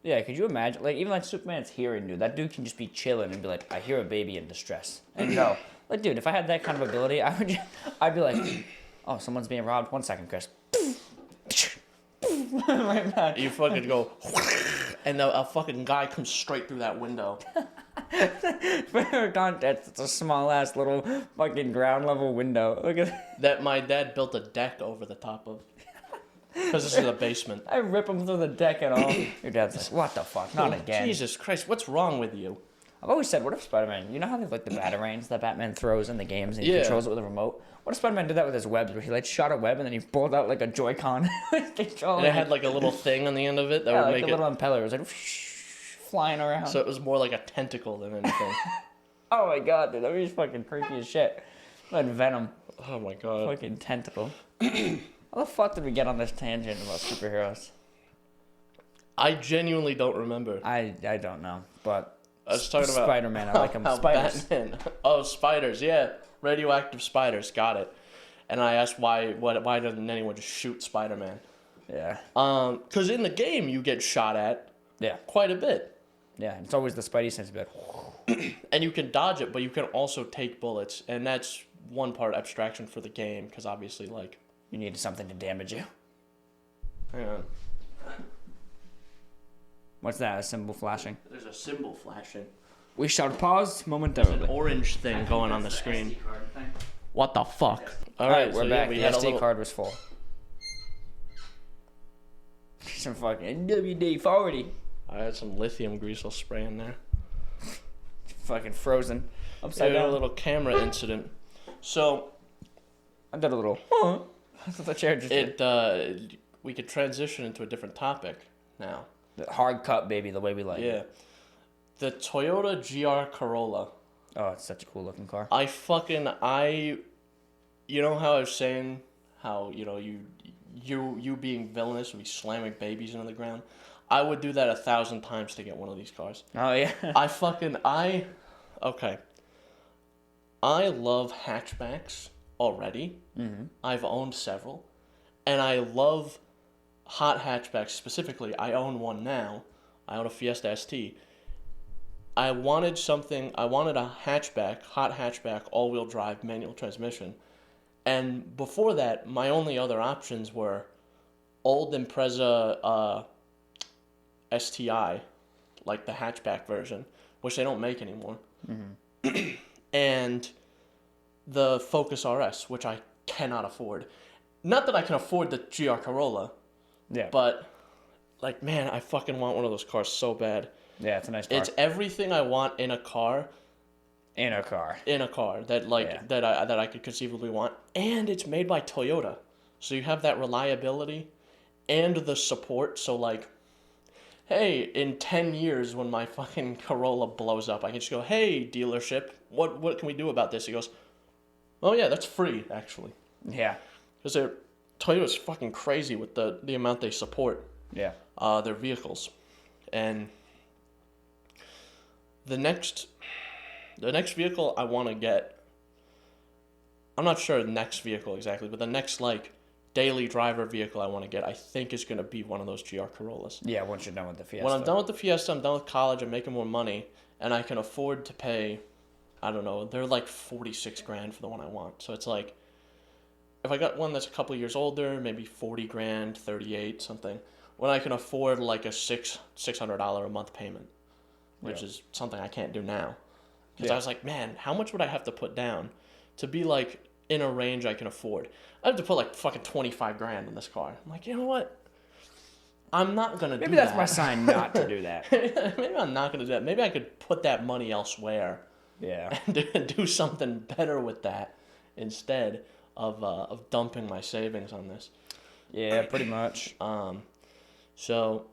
Yeah, could you imagine? Like, even like Superman's hearing, dude. That dude can just be chilling and be like, I hear a baby in distress. And go. Like, dude, if I had that kind of ability, I'd be like, oh, someone's being robbed. 1 second, Chris. Right back. You fucking go, and a fucking guy comes straight through that window. For context, it's a small ass little fucking ground level window. Look at that. My dad built a deck over the top of. Because this is a basement. I rip him through the deck and all. Your dad's like, what the fuck? Not again. Jesus Christ, what's wrong with you? I've always said, what if Spider-Man, you know how they have like the batarangs that Batman throws in the games and he controls it with a remote? What if Spider-Man did that with his webs, where he like shot a web and then he pulled out like a Joy-Con controller? And it had like a little thing on the end of it that would like make a little impeller. It was like flying around. So it was more like a tentacle than anything. Oh my god, dude, that was fucking creepy as shit. Like Venom. Oh my god. Fucking tentacle. How the fuck did we get on this tangent about superheroes? I genuinely don't remember. I don't know, but I was talking about Spider-Man. I like him. Spiders. Batman. Oh, spiders. Yeah, radioactive spiders. Got it. And I asked why doesn't anyone just shoot Spider-Man? Yeah. Because in the game you get shot at. Yeah. Quite a bit. Yeah, it's always the Spidey sense, but. And you can dodge it, but you can also take bullets, and that's one part abstraction for the game, because obviously, like. You need something to damage you. Hang on. What's that? A symbol flashing? There's a symbol flashing. We shall pause There's momentarily. an orange thing going on the screen. What the fuck? All right, we're so back. Yeah, The SD card was full. Some fucking WD-40. I had some lithium grease spray in there. Fucking frozen. Upside down. A little camera incident. So I did a little. That's what the chair just did. We could transition into a different topic now. The hard cut, baby, the way we like it. The Toyota GR Corolla. Oh, it's such a cool looking car. You know how I was saying how, you know, you being villainous would be slamming babies into the ground? I would do that 1,000 times to get one of these cars. Oh, yeah. Okay. I love hatchbacks already. Mm-hmm. I've owned several. And I love hot hatchbacks specifically. I own one now. I own a Fiesta ST. I wanted a hatchback, hot hatchback, all-wheel drive, manual transmission. And before that, my only other options were old Impreza STI, like the hatchback version, which they don't make anymore. Mm-hmm. And the Focus RS, which I cannot afford. Not that I can afford the GR Corolla. Yeah. But, like, man, I fucking want one of those cars so bad. Yeah, it's a nice car. It's everything I want in a car. In a car that I could conceivably want, and it's made by Toyota, so you have that reliability and the support. So like, hey, in 10 years when my fucking Corolla blows up, I can just go, hey dealership, what can we do about this? He goes, oh yeah, that's free actually. Yeah, because Toyota's fucking crazy with the amount they support. Yeah. Their vehicles, and the next vehicle I want to get, I'm not sure the next vehicle exactly, but the next, like, daily driver vehicle I want to get, I think is going to be one of those GR Corollas. Yeah, once you're done with the Fiesta. When I'm done with the Fiesta, I'm done with college, I'm making more money, and I can afford to pay, I don't know, they're like $46,000 for the one I want. So it's like, if I got one that's a couple years older, maybe $40,000, $38,000, something, when I can afford like a $600 a month payment, which is something I can't do now. Because I was like, man, how much would I have to put down to be, like, in a range I can afford? I have to put, like, fucking $25,000 in this car. I'm like, you know what? I'm not going to do that. Maybe that's my sign not to do that. Maybe I'm not going to do that. Maybe I could put that money elsewhere. Yeah. And do something better with that. instead of dumping my savings on this. Yeah, pretty much. So,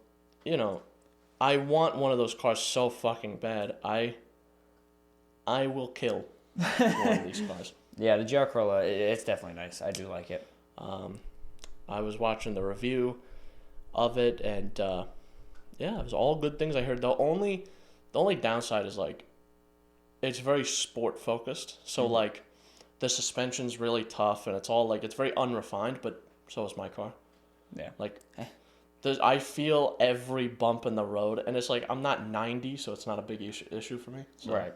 you know, I want one of those cars so fucking bad. I will kill one of these cars. Yeah, the GR Corolla, it's definitely nice. I do like it. I was watching the review of it, and yeah, it was all good things I heard. The only downside is like it's very sport focused. So like the suspension's really tough, and it's all like it's very unrefined. But so is my car. Yeah. Like, I feel every bump in the road, and it's like I'm not 90, so it's not a big issue for me. So, Right.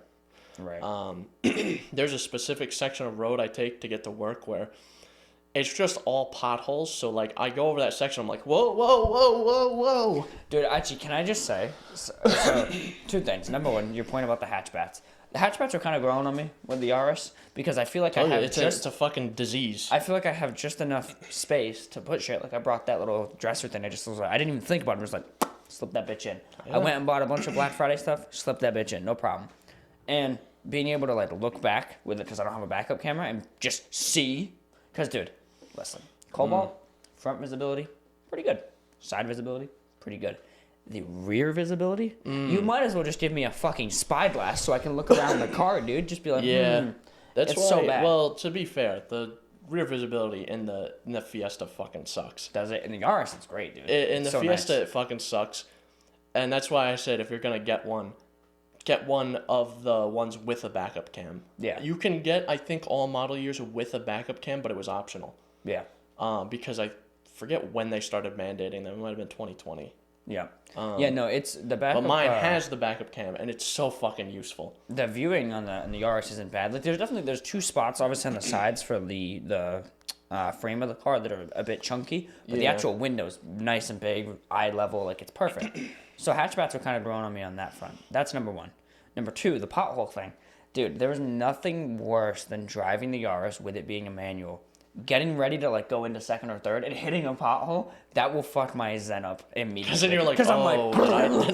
There's a specific section of road I take to get to work where it's just all potholes. So like I go over that section, I'm like, whoa, whoa, whoa, whoa, whoa. Dude, actually, can I just say, so two things. Number one, your point about the hatchbacks. The hatchbacks are kind of growing on me with the RS because I feel like it's a fucking disease. I feel like I have just enough space to put shit. Like I brought that little dresser thing. I just was like, I didn't even think about it. I was like, slip that bitch in. Yeah. I went and bought a bunch of Black Friday stuff. Slip that bitch in, no problem. And being able to like look back with it because I don't have a backup camera and just see. Because dude, listen, Cobalt front visibility pretty good. Side visibility pretty good. The rear visibility, you might as well just give me a fucking spyglass so I can look around the car, dude. Just be like, that's it's why, so bad. Well, to be fair, the rear visibility in the Fiesta fucking sucks. Does it? In the RS, it's great, dude. In the so Fiesta, nice. it fucking sucks, and that's why I said if you're gonna get one of the ones with a backup cam. Yeah. You can get, I think, all model years with a backup cam, but it was optional. Yeah. Because I forget when they started mandating them. It might have been 2020. Yeah. No, it's the backup. But mine has the backup cam, and it's so fucking useful. The viewing on the RS isn't bad. Like there's two spots obviously on the sides for the frame of the car that are a bit chunky, but the actual window's nice and big, eye level, like it's perfect. So hatchbacks are kind of growing on me on that front. That's number one. Number two, the pothole thing. Dude, there's nothing worse than driving the RS with it being a manual. Getting ready to like go into second or third and hitting a pothole, that will fuck my zen up immediately. Because then you're like,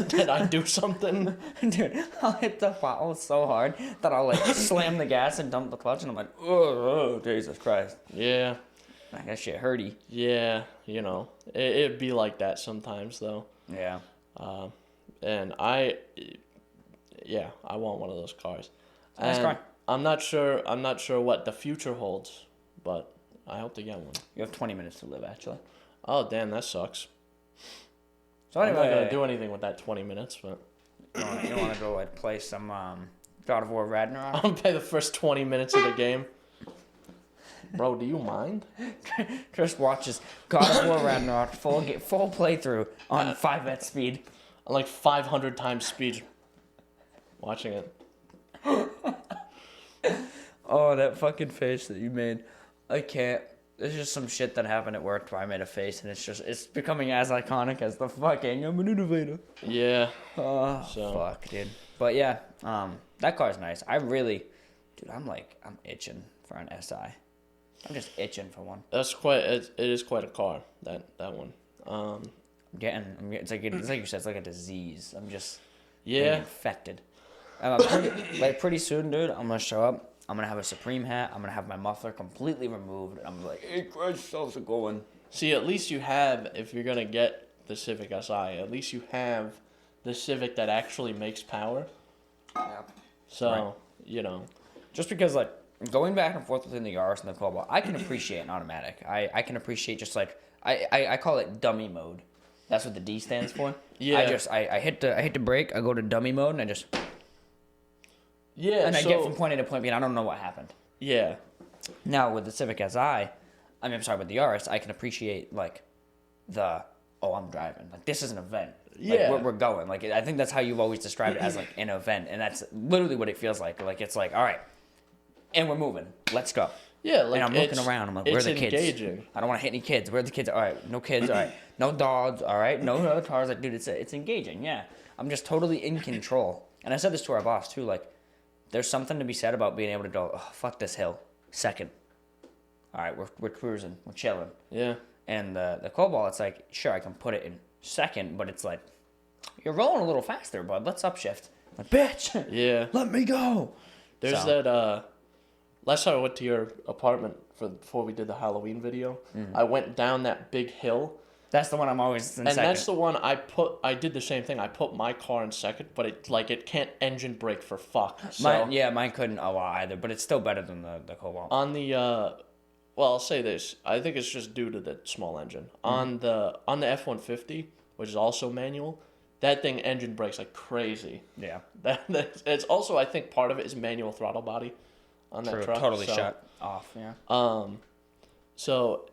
did I do something? Dude, I'll hit the pothole so hard that I'll like slam the gas and dump the clutch, and I'm like, oh Jesus Christ. Yeah. Like, that shit hurty. Yeah, it'd be like that sometimes though. Yeah. And I want one of those cars. Nice car. I'm not sure what the future holds, but I hope to get one. You have 20 minutes to live, actually. Oh, damn, that sucks. So I'm not anyway, going to do anything with that 20 minutes, but... You want to go like play some God of War Ragnarok? I'm going to play the first 20 minutes of the game. Bro, do you mind? Chris watches God of War Ragnarok full playthrough on 5x speed. On like 500 times speed. Watching it. Oh, that fucking face that you made. I can't. There's just some shit that happened at work where I made a face, and it's becoming as iconic as the fucking I'm an innovator. Yeah. Oh, So. fuck, dude. But yeah, that car's nice. I'm itching for an SI. I'm just itching for one. It is quite a car, that one. It's like you said, it's like a disease. I'm just Yeah. being infected. Pretty soon, dude, I'm gonna show up. I'm gonna have a Supreme hat. I'm gonna have my muffler completely removed. I'm like, Hey, Christ, how's it going? See, at least you have, if you're going to get the Civic Si, at least you have the Civic that actually makes power. yeah. So, Just because, like, going back and forth between the Yaris and the Cobalt, I can appreciate an automatic. I can appreciate just, like, I call it dummy mode. That's what the D stands for. Yeah. I hit the brake, I go to dummy mode, and I just... Yeah, And I get from point A to point B, and I don't know what happened. Yeah. Now, with the Civic Si, with the RS, I can appreciate, like, I'm driving. Like, this is an event. Like, Yeah. we're going. Like, I think that's how you've always described it, as, like, an event. And that's literally what it feels like. Like, it's like, all right, and we're moving. Let's go. Yeah, like, And I'm looking around. I'm like, where are the kids? Engaging. I don't want to hit any kids. Where are the kids? All right, no kids. All right, no dogs. All right, no other cars. Like, dude, it's engaging. Yeah, I'm just totally in control. And I said this to our boss, too. Like, there's something to be said about being able to go, oh, fuck this hill. Second. All right, we're cruising. We're chilling. Yeah. And the Cobalt, it's like, sure, I can put it in second, but it's like, you're rolling a little faster, bud. Let's upshift. Like, bitch. Yeah. Let me go. There's that, last time I went to your apartment before we did the Halloween video, I went down that big hill. That's the one I'm always in and second. That's the one I did the same thing. I put my car in second, but it can't engine brake for fuck. So mine couldn't either, but it's still better than the Cobalt. on the well, I'll say this. I think it's just due to the small engine. On the F-150, which is also manual, that thing engine brakes like crazy. Yeah. It's also, I think part of it is manual throttle body on that truck. Totally shut off, yeah. So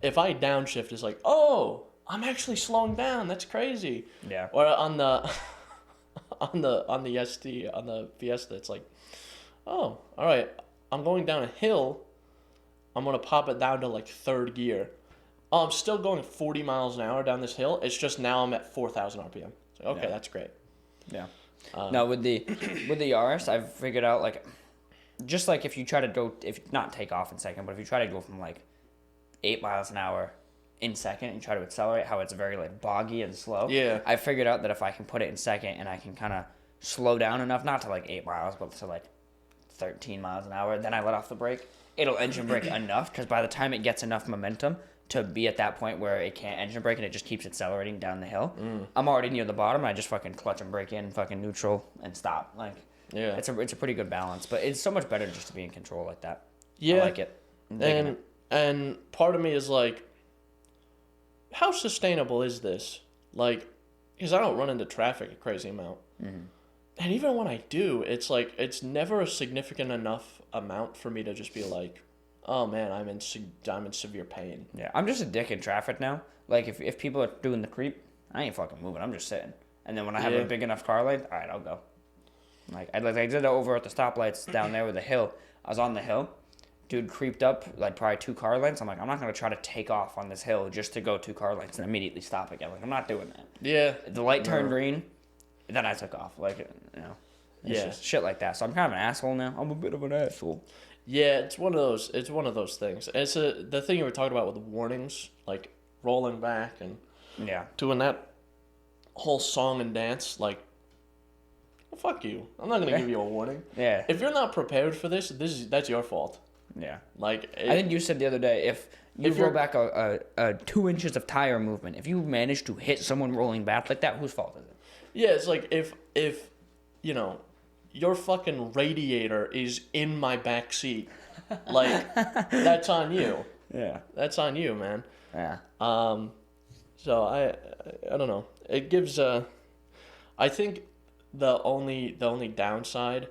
if I downshift, it's like, oh, I'm actually slowing down. That's crazy. Yeah. Or on the on the Fiesta, it's like, oh, all right, I'm going down a hill. I'm gonna pop it down to like third gear. Oh, I'm still going 40 miles an hour down this hill. It's just now I'm at 4,000 RPM. So, okay, that's great. Yeah. Now with the Yaris, I've figured out like, just like if you try to go, if not take off in second, but if you try to go from like 8 miles an hour in second and try to accelerate, how it's very like boggy and slow. Yeah. I figured out that if I can put it in second and I can kind of slow down enough, not to like 8 miles, but to like 13 miles an hour, then I let off the brake. It'll engine brake enough, because by the time it gets enough momentum to be at that point where it can't engine brake and it just keeps accelerating down the hill, I'm already near the bottom. And I just fucking clutch and brake in, fucking neutral, and stop. Like, yeah, it's a pretty good balance, but it's so much better just to be in control like that. Yeah, I like it. And part of me is like, how sustainable is this? Like, because I don't run into traffic a crazy amount. Mm-hmm. And even when I do, it's like, it's never a significant enough amount for me to just be like, oh man, I'm in severe pain. Yeah, I'm just a dick in traffic now. Like, if people are doing the creep, I ain't fucking moving. I'm just sitting. And then when I have a big enough car lane, all right, I'll go. Like I did it over at the stoplights down there with the hill. I was on the hill. Dude creeped up like probably 2 car lengths. I'm like, I'm not going to try to take off on this hill just to go 2 car lengths and immediately stop again. Like, I'm not doing that. Yeah. The light turned green. Then I took off, like, you know, it's just shit like that. So I'm kind of an asshole now. I'm a bit of an asshole. Yeah, it's one of those. It's one of those things. It's the thing you were talking about with the warnings, like rolling back and doing that whole song and dance. Like, well, fuck you. I'm not gonna give you a warning. Yeah. If you're not prepared for that's your fault. Yeah. Like, I think you said the other day, if you roll back a 2 inches of tire movement, if you manage to hit someone rolling back like that, whose fault is it? Yeah, it's like if you know, your fucking radiator is in my back seat, like, that's on you. Yeah. That's on you, man. Yeah. So I don't know. It gives I think the only downside,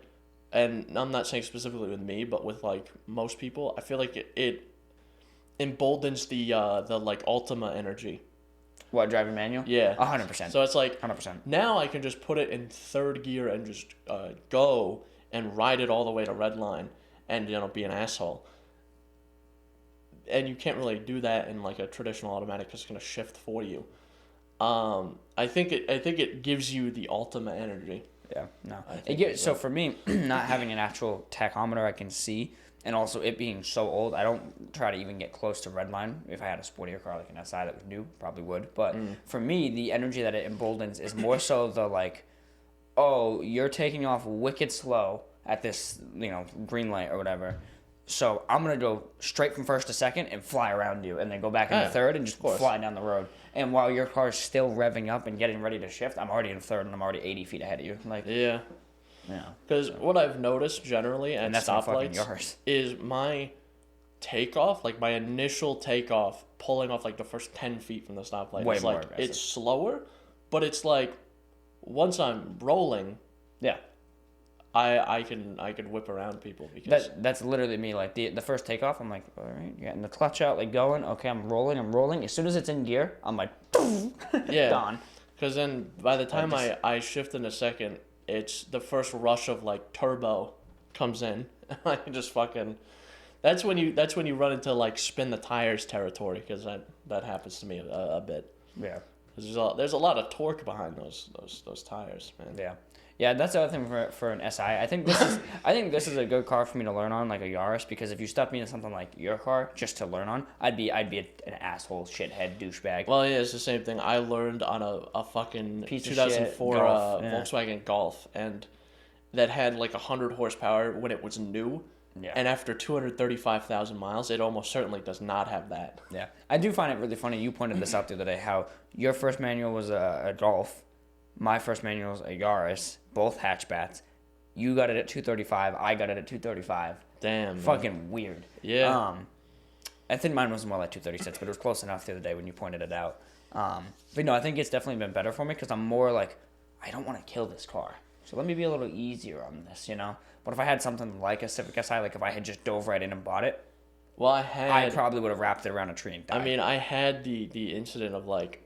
and I'm not saying specifically with me, but with like most people, I feel like it emboldens the like Ultima energy. What, driving manual? Yeah. 100%. So it's like 100%. Now I can just put it in third gear and just go and ride it all the way to red line and, you know, be an asshole. And you can't really do that in like a traditional automatic because it's gonna shift for you. I think it gives you the Ultima energy. Yeah, no. So for me, not having an actual tachometer I can see, and also it being so old, I don't try to even get close to redline. If I had a sportier car like an SI that was new, probably would. But for me, the energy that it emboldens is more so the like, oh, you're taking off wicked slow at this, you know, green light or whatever. So I'm going to go straight from first to second and fly around you, and then go back into third and just fly down the road. And while your car's still revving up and getting ready to shift, I'm already in third and I'm already 80 feet ahead of you. Like, yeah. Because what I've noticed generally at stoplights is my takeoff, like my initial takeoff, pulling off like the first 10 feet from the stoplight. Way it's more like aggressive. It's slower, but it's like once I'm rolling, I can whip around people because that's literally me. Like the first takeoff, I'm like, all right, getting the clutch out, like going. Okay, I'm rolling. As soon as it's in gear, I'm like, gone. Because then by the time I shift in a second, it's the first rush of like turbo comes in. I can just fucking. That's when you run into like spin the tires territory, because that happens to me a bit. Yeah. There's a lot of torque behind those tires, man. Yeah. Yeah, that's the other thing for an SI. I think this is a good car for me to learn on, like a Yaris, because if you stuck me into something like your car just to learn on, I'd be an asshole, shithead, douchebag. Well, yeah, it's the same thing. I learned on a fucking piece 2004 of shit Golf, Volkswagen Golf, and that had like 100 horsepower when it was new. Yeah. And after 235,000 miles, it almost certainly does not have that. Yeah. I do find it really funny. You pointed this out the other day, how your first manual was a Golf. My first manual was a Yaris, both hatchbacks. You got it at 235. I got it at 235. Damn, man. Fucking weird. Yeah. I think mine was more like 236, but it was close enough the other day when you pointed it out. But no, I think it's definitely been better for me because I'm more like, I don't want to kill this car. So let me be a little easier on this, you know? But if I had something like a Civic Si, like if I had just dove right in and bought it, Well, I probably would have wrapped it around a tree and died. I mean, I had the incident of like,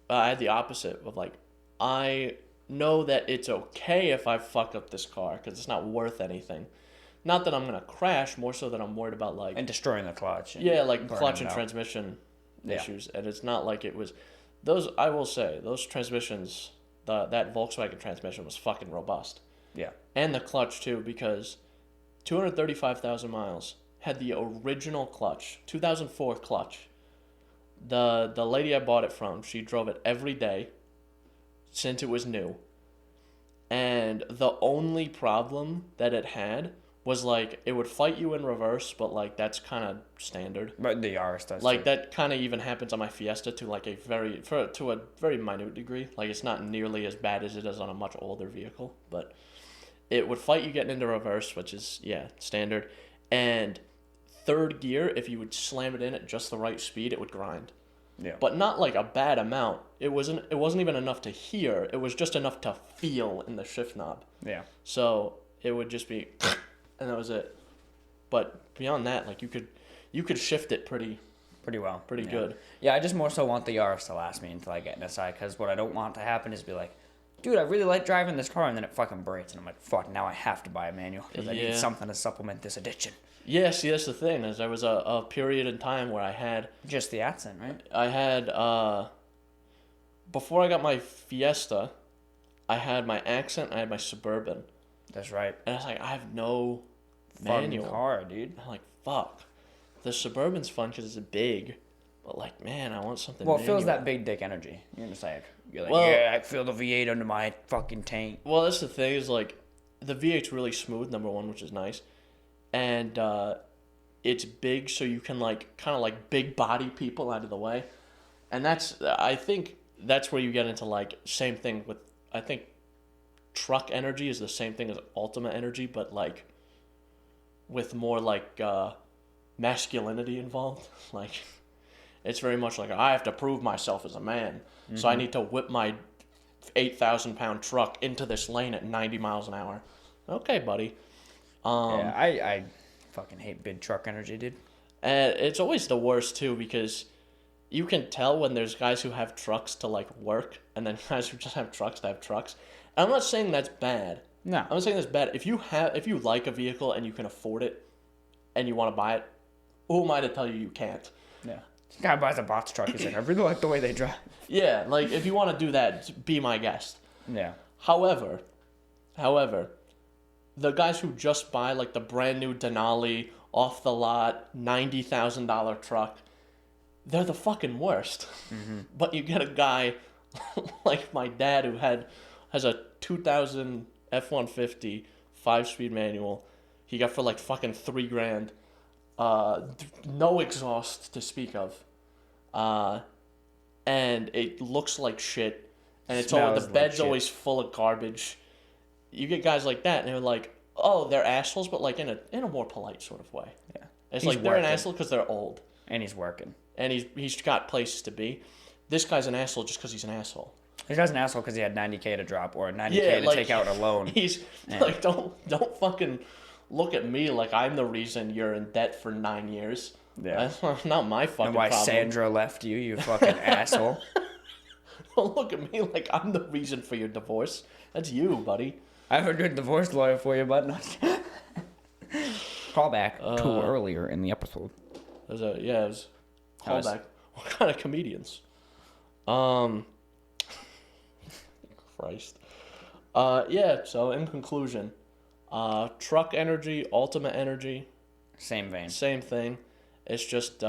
I had the opposite of like, I know that it's okay if I fuck up this car because it's not worth anything. Not that I'm gonna crash, more so that I'm worried about like and destroying the clutch. Yeah, like burning clutch it and out. transmission Yeah. issues, and it's not like it was those. I will say those transmissions, that Volkswagen transmission was fucking robust, Yeah. and the clutch too, because 235,000 miles had the original clutch, 2004 clutch. The lady I bought it from, she drove it every day since it was new, and the only problem that it had was like it would fight you in reverse, but like that's kind of standard. But the Yaris does. Like too. that kind of even happens on my Fiesta to like to a very minute degree. Like it's not nearly as bad as it is on a much older vehicle, but it would fight you getting into reverse, which is standard. And third gear, if you would slam it in at just the right speed, it would grind. Yeah. But not like a bad amount. It wasn't even enough to hear. It was just enough to feel in the shift knob. Yeah. So it would just be, and that was it. But beyond that, like you could shift it pretty well. pretty good. Yeah, I just more so want the Yaris to last me until I get an SI, because what I don't want to happen is be like, dude, I really like driving this car, and then it fucking breaks, and I'm like, fuck, now I have to buy a manual, because I need something to supplement this addiction. Yeah, see, that's the thing, is there was a period in time where I had... Just the accent, right? I had, before I got my Fiesta, I had my Accent, I had my Suburban. That's right. And I was like, I have no Fun manual. car, dude. I'm like, fuck. The Suburban's fun because it's big, but like, man, I want something Well, it manual. feels that big dick energy. You're just like, Well- yeah, I feel the V8 under my fucking tank. Well, that's the thing, is like, the V8's really smooth, number one, which is nice. And it's big, so you can like kind of like big body people out of the way. And I think that's where you get into like same thing with, I think truck energy is the same thing as Ultima energy, but like with more like masculinity involved. Like it's very much like I have to prove myself as a man, so I need to whip my 8,000-pound truck into this lane at 90 miles an hour. Okay, buddy. Yeah, I fucking hate big truck energy, dude. And it's always the worst too, because you can tell when there's guys who have trucks to like work, and then guys who just have trucks to have trucks. And I'm not saying that's bad. No. I'm not saying that's bad. If you like a vehicle and you can afford it, and you want to buy it, who am I to tell you can't? Yeah. Guy buys a box truck. He's like, I really like the way they drive. Yeah, like if you want to do that, be my guest. Yeah. However, the guys who just buy like the brand new Denali off the lot $90,000 truck, they're the fucking worst. Mm-hmm. But you get a guy like my dad who has a 2000 F-150 5-speed manual. He got for like fucking $3,000. No exhaust to speak of. And it looks like shit. And it's all the Smells like bed's shit. always full of garbage. You get guys like that, and they're like, "Oh, they're assholes," but like in a more polite sort of way. Yeah. It's He's like they're an working. asshole because they're old, And he's working. and he's got places to be. This guy's an asshole just because he's an asshole. This guy's an asshole because he had 90K to drop or 90K Yeah, to like, take out a loan. He's like, don't fucking look at me like I'm the reason you're in debt for 9 years. Yeah. That's not my fucking And why problem. Sandra left you, you fucking asshole. Don't look at me like I'm the reason for your divorce. That's you, buddy. I have a good divorce lawyer for you, but call back to earlier in the episode. It was How's- callback. What kind of comedians? Christ. Yeah, so in conclusion, truck energy, Ultima energy, Same vein. same thing. It's just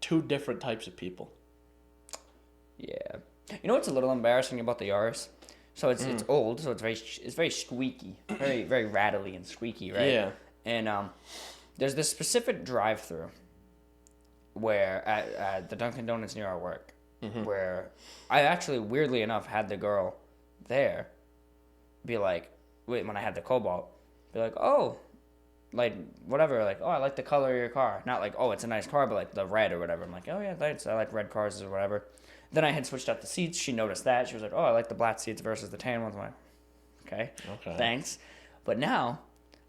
two different types of people. Yeah. You know what's a little embarrassing about the Yaris? So it's old, so it's very squeaky, very very rattly and squeaky, right? Yeah. And there's this specific drive-through where at the Dunkin' Donuts near our work, where I actually, weirdly enough, had the girl there be like, wait, when I had the Cobalt, be like, oh, like, whatever, like, oh, I like the color of your car. Not like, oh, it's a nice car, but like the red or whatever. I'm like, oh, yeah, thanks. I like red cars or whatever. Then I had switched out the seats. She noticed that. She was like, oh, I like the black seats versus the tan ones. I'm like, okay, thanks. But now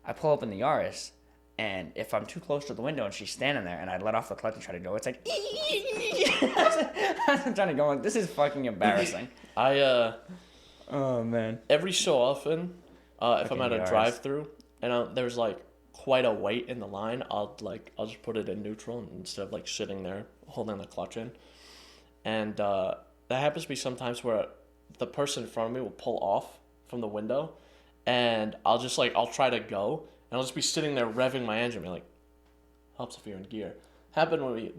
I pull up in the Yaris, and if I'm too close to the window and she's standing there and I let off the clutch and try to go, it's like, I'm trying to go, like, this is fucking embarrassing. Oh, man. Every so often, if I'm at a drive-through and there's like quite a wait in the line, I'll just put it in neutral instead of like sitting there holding the clutch in. And that happens to be sometimes where the person in front of me will pull off from the window, and I'll try to go, and I'll just be sitting there revving my engine, be like, helps if you're in gear. Happened when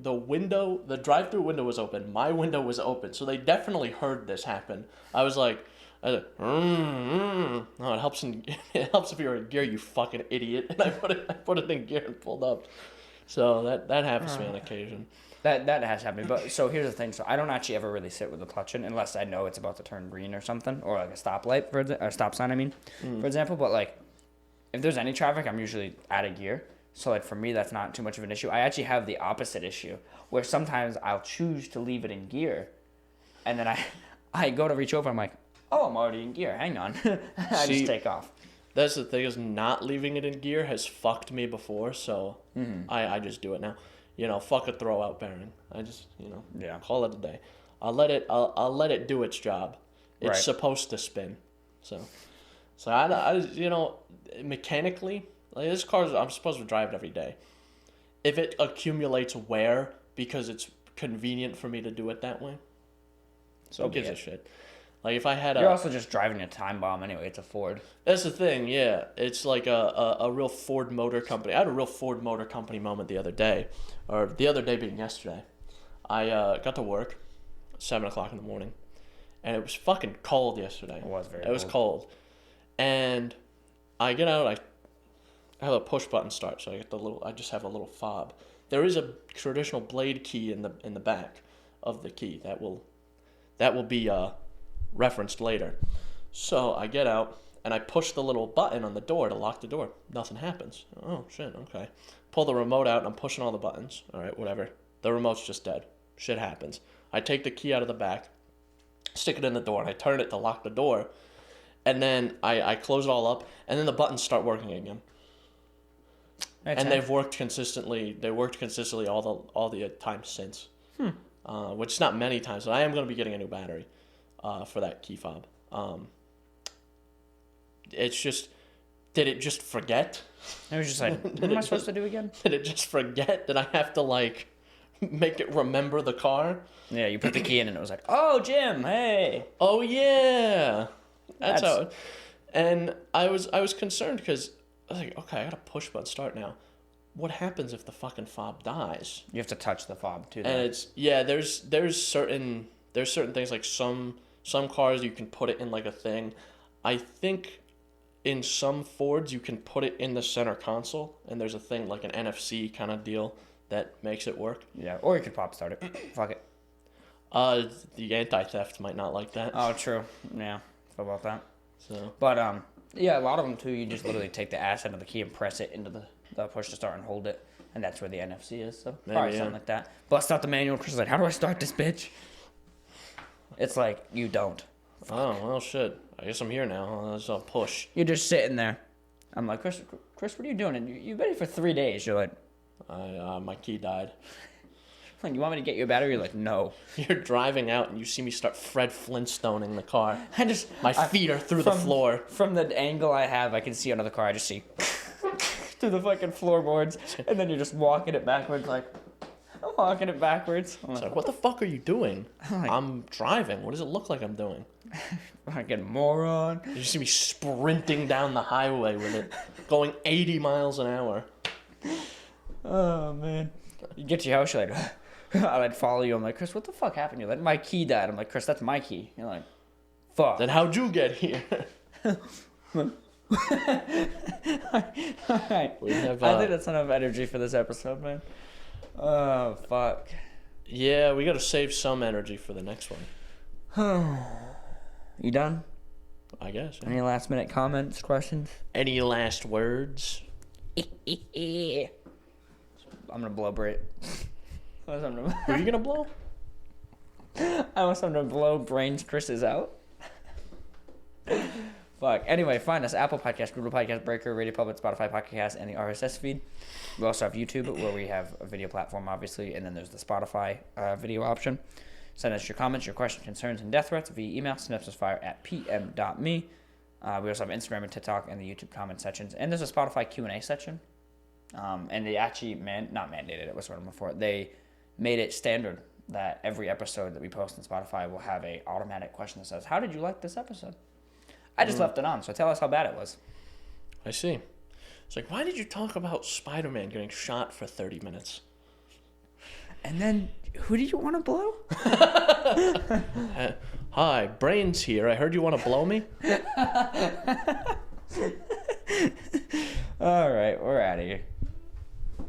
the drive-through window was open, my window was open, so they definitely heard this happen. I was like, no, it helps if you're in gear, you fucking idiot. And I put it in gear and pulled up. So that happens to me on occasion. That has happened. But so here's the thing. So I don't actually ever really sit with the clutch in unless I know it's about to turn green or something, or like a stoplight or stop sign. For example. But like, if there's any traffic, I'm usually out of gear. So like for me, that's not too much of an issue. I actually have the opposite issue where sometimes I'll choose to leave it in gear, and then I go to reach over. I'm like, oh, I'm already in gear. Hang on. I just take off. That's the thing, is not leaving it in gear has fucked me before, so I just do it now. Fuck a throwout bearing. I just, call it a day. I'll let it do its job. It's supposed to spin. So I mechanically, like, this car, I'm supposed to drive it every day. If it accumulates wear because it's convenient for me to do it that way, so who gives a shit? Like, if I had You're also just driving a time bomb anyway. It's a Ford. That's the thing, yeah. It's like a real Ford Motor Company. I had a real Ford Motor Company moment the other day. Or the other day being yesterday. I got to work at 7 o'clock in the morning. And it was fucking cold yesterday. It was very cold. It was cold. And I get out, I have a push button start, so I just have a little fob. There is a traditional blade key in the back of the key that will be referenced later. So I get out and I push the little button on the door to lock the door. Nothing happens. Oh shit, okay. Pull the remote out and I'm pushing all the buttons. Alright, whatever. The remote's just dead. Shit happens. I take the key out of the back, stick it in the door, and I turn it to lock the door. And then I close it all up, and then the buttons start working again. And they've worked consistently. They worked consistently all the time since. Which is not many times, but I am going to be getting a new battery for that key fob. It's just, did it just forget? I was just like, what am I supposed to do again? Did it just forget? Did I have to like make it remember the car? Yeah, you put the key in and it was like, oh, Jim, hey. Oh yeah, that's how. It, and I was concerned because I was like, okay, I got to push button start now. What happens if the fucking fob dies? You have to touch the fob too. And it's there's certain things, like some cars you can put it in like a thing. I think in some Fords you can put it in the center console, and there's a thing like an NFC kind of deal that makes it work. Yeah, or you could pop start it. Fuck it. The anti-theft might not like that. Oh, true. Yeah, how about that? So, but yeah, a lot of them too. You just literally take the ass out of the key and press it into the push to start and hold it, and that's where the NFC is. So maybe, probably something like that. Bust out the manual. Chris is like, "How do I start this bitch?" It's like, you don't. Fuck. Oh well, shit. I guess I'm here now. Let's push. You're just sitting there. I'm like, Chris, what are you doing? And you've been here for 3 days. You're like, my key died. Like, you want me to get you a battery? You're like, no. You're driving out and you see me start Fred Flintstoning the car. My feet are through the floor. From the angle I have, I can see another car. I just see through the fucking floorboards, and then you're just walking it backwards. Like, I'm walking it backwards. It's like, what the fuck are you doing? I'm driving. What does it look like I'm doing? Fucking moron. You see me sprinting down the highway with it, going 80 miles an hour. Oh man. You get to your house, you're like, I'd follow you. I'm like, Chris, what the fuck happened? You're like, my key died. I'm like, Chris, that's my key. You're like, fuck. Then how'd you get here? Alright. We have, I think that's enough energy for this episode, man. Oh, fuck. Yeah, we got to save some energy for the next one. You done? I guess. Yeah. Any last minute comments, questions? Any last words? I'm gonna blow Brit. Who are you gonna blow? I want someone to blow Brains Chris's out. Fuck. Anyway, find us Apple Podcast, Google Podcast, Breaker, Radio Public, Spotify Podcast, and the RSS feed. We also have YouTube, where we have a video platform, obviously, and then there's the Spotify video option. Send us your comments, your questions, concerns, and death threats via email, synapsemisfire@pm.me. We also have Instagram and TikTok and the YouTube comment sections. And there's a Spotify Q&A section. And they actually, not mandated, it was sort of before. They made it standard that every episode that we post on Spotify will have a automatic question that says, how did you like this episode? I just left it on, so tell us how bad it was. I see. It's like, why did you talk about Spider-Man getting shot for 30 minutes? And then, who did you want to blow? Hi, Brains here. I heard you want to blow me? All right, we're out of here.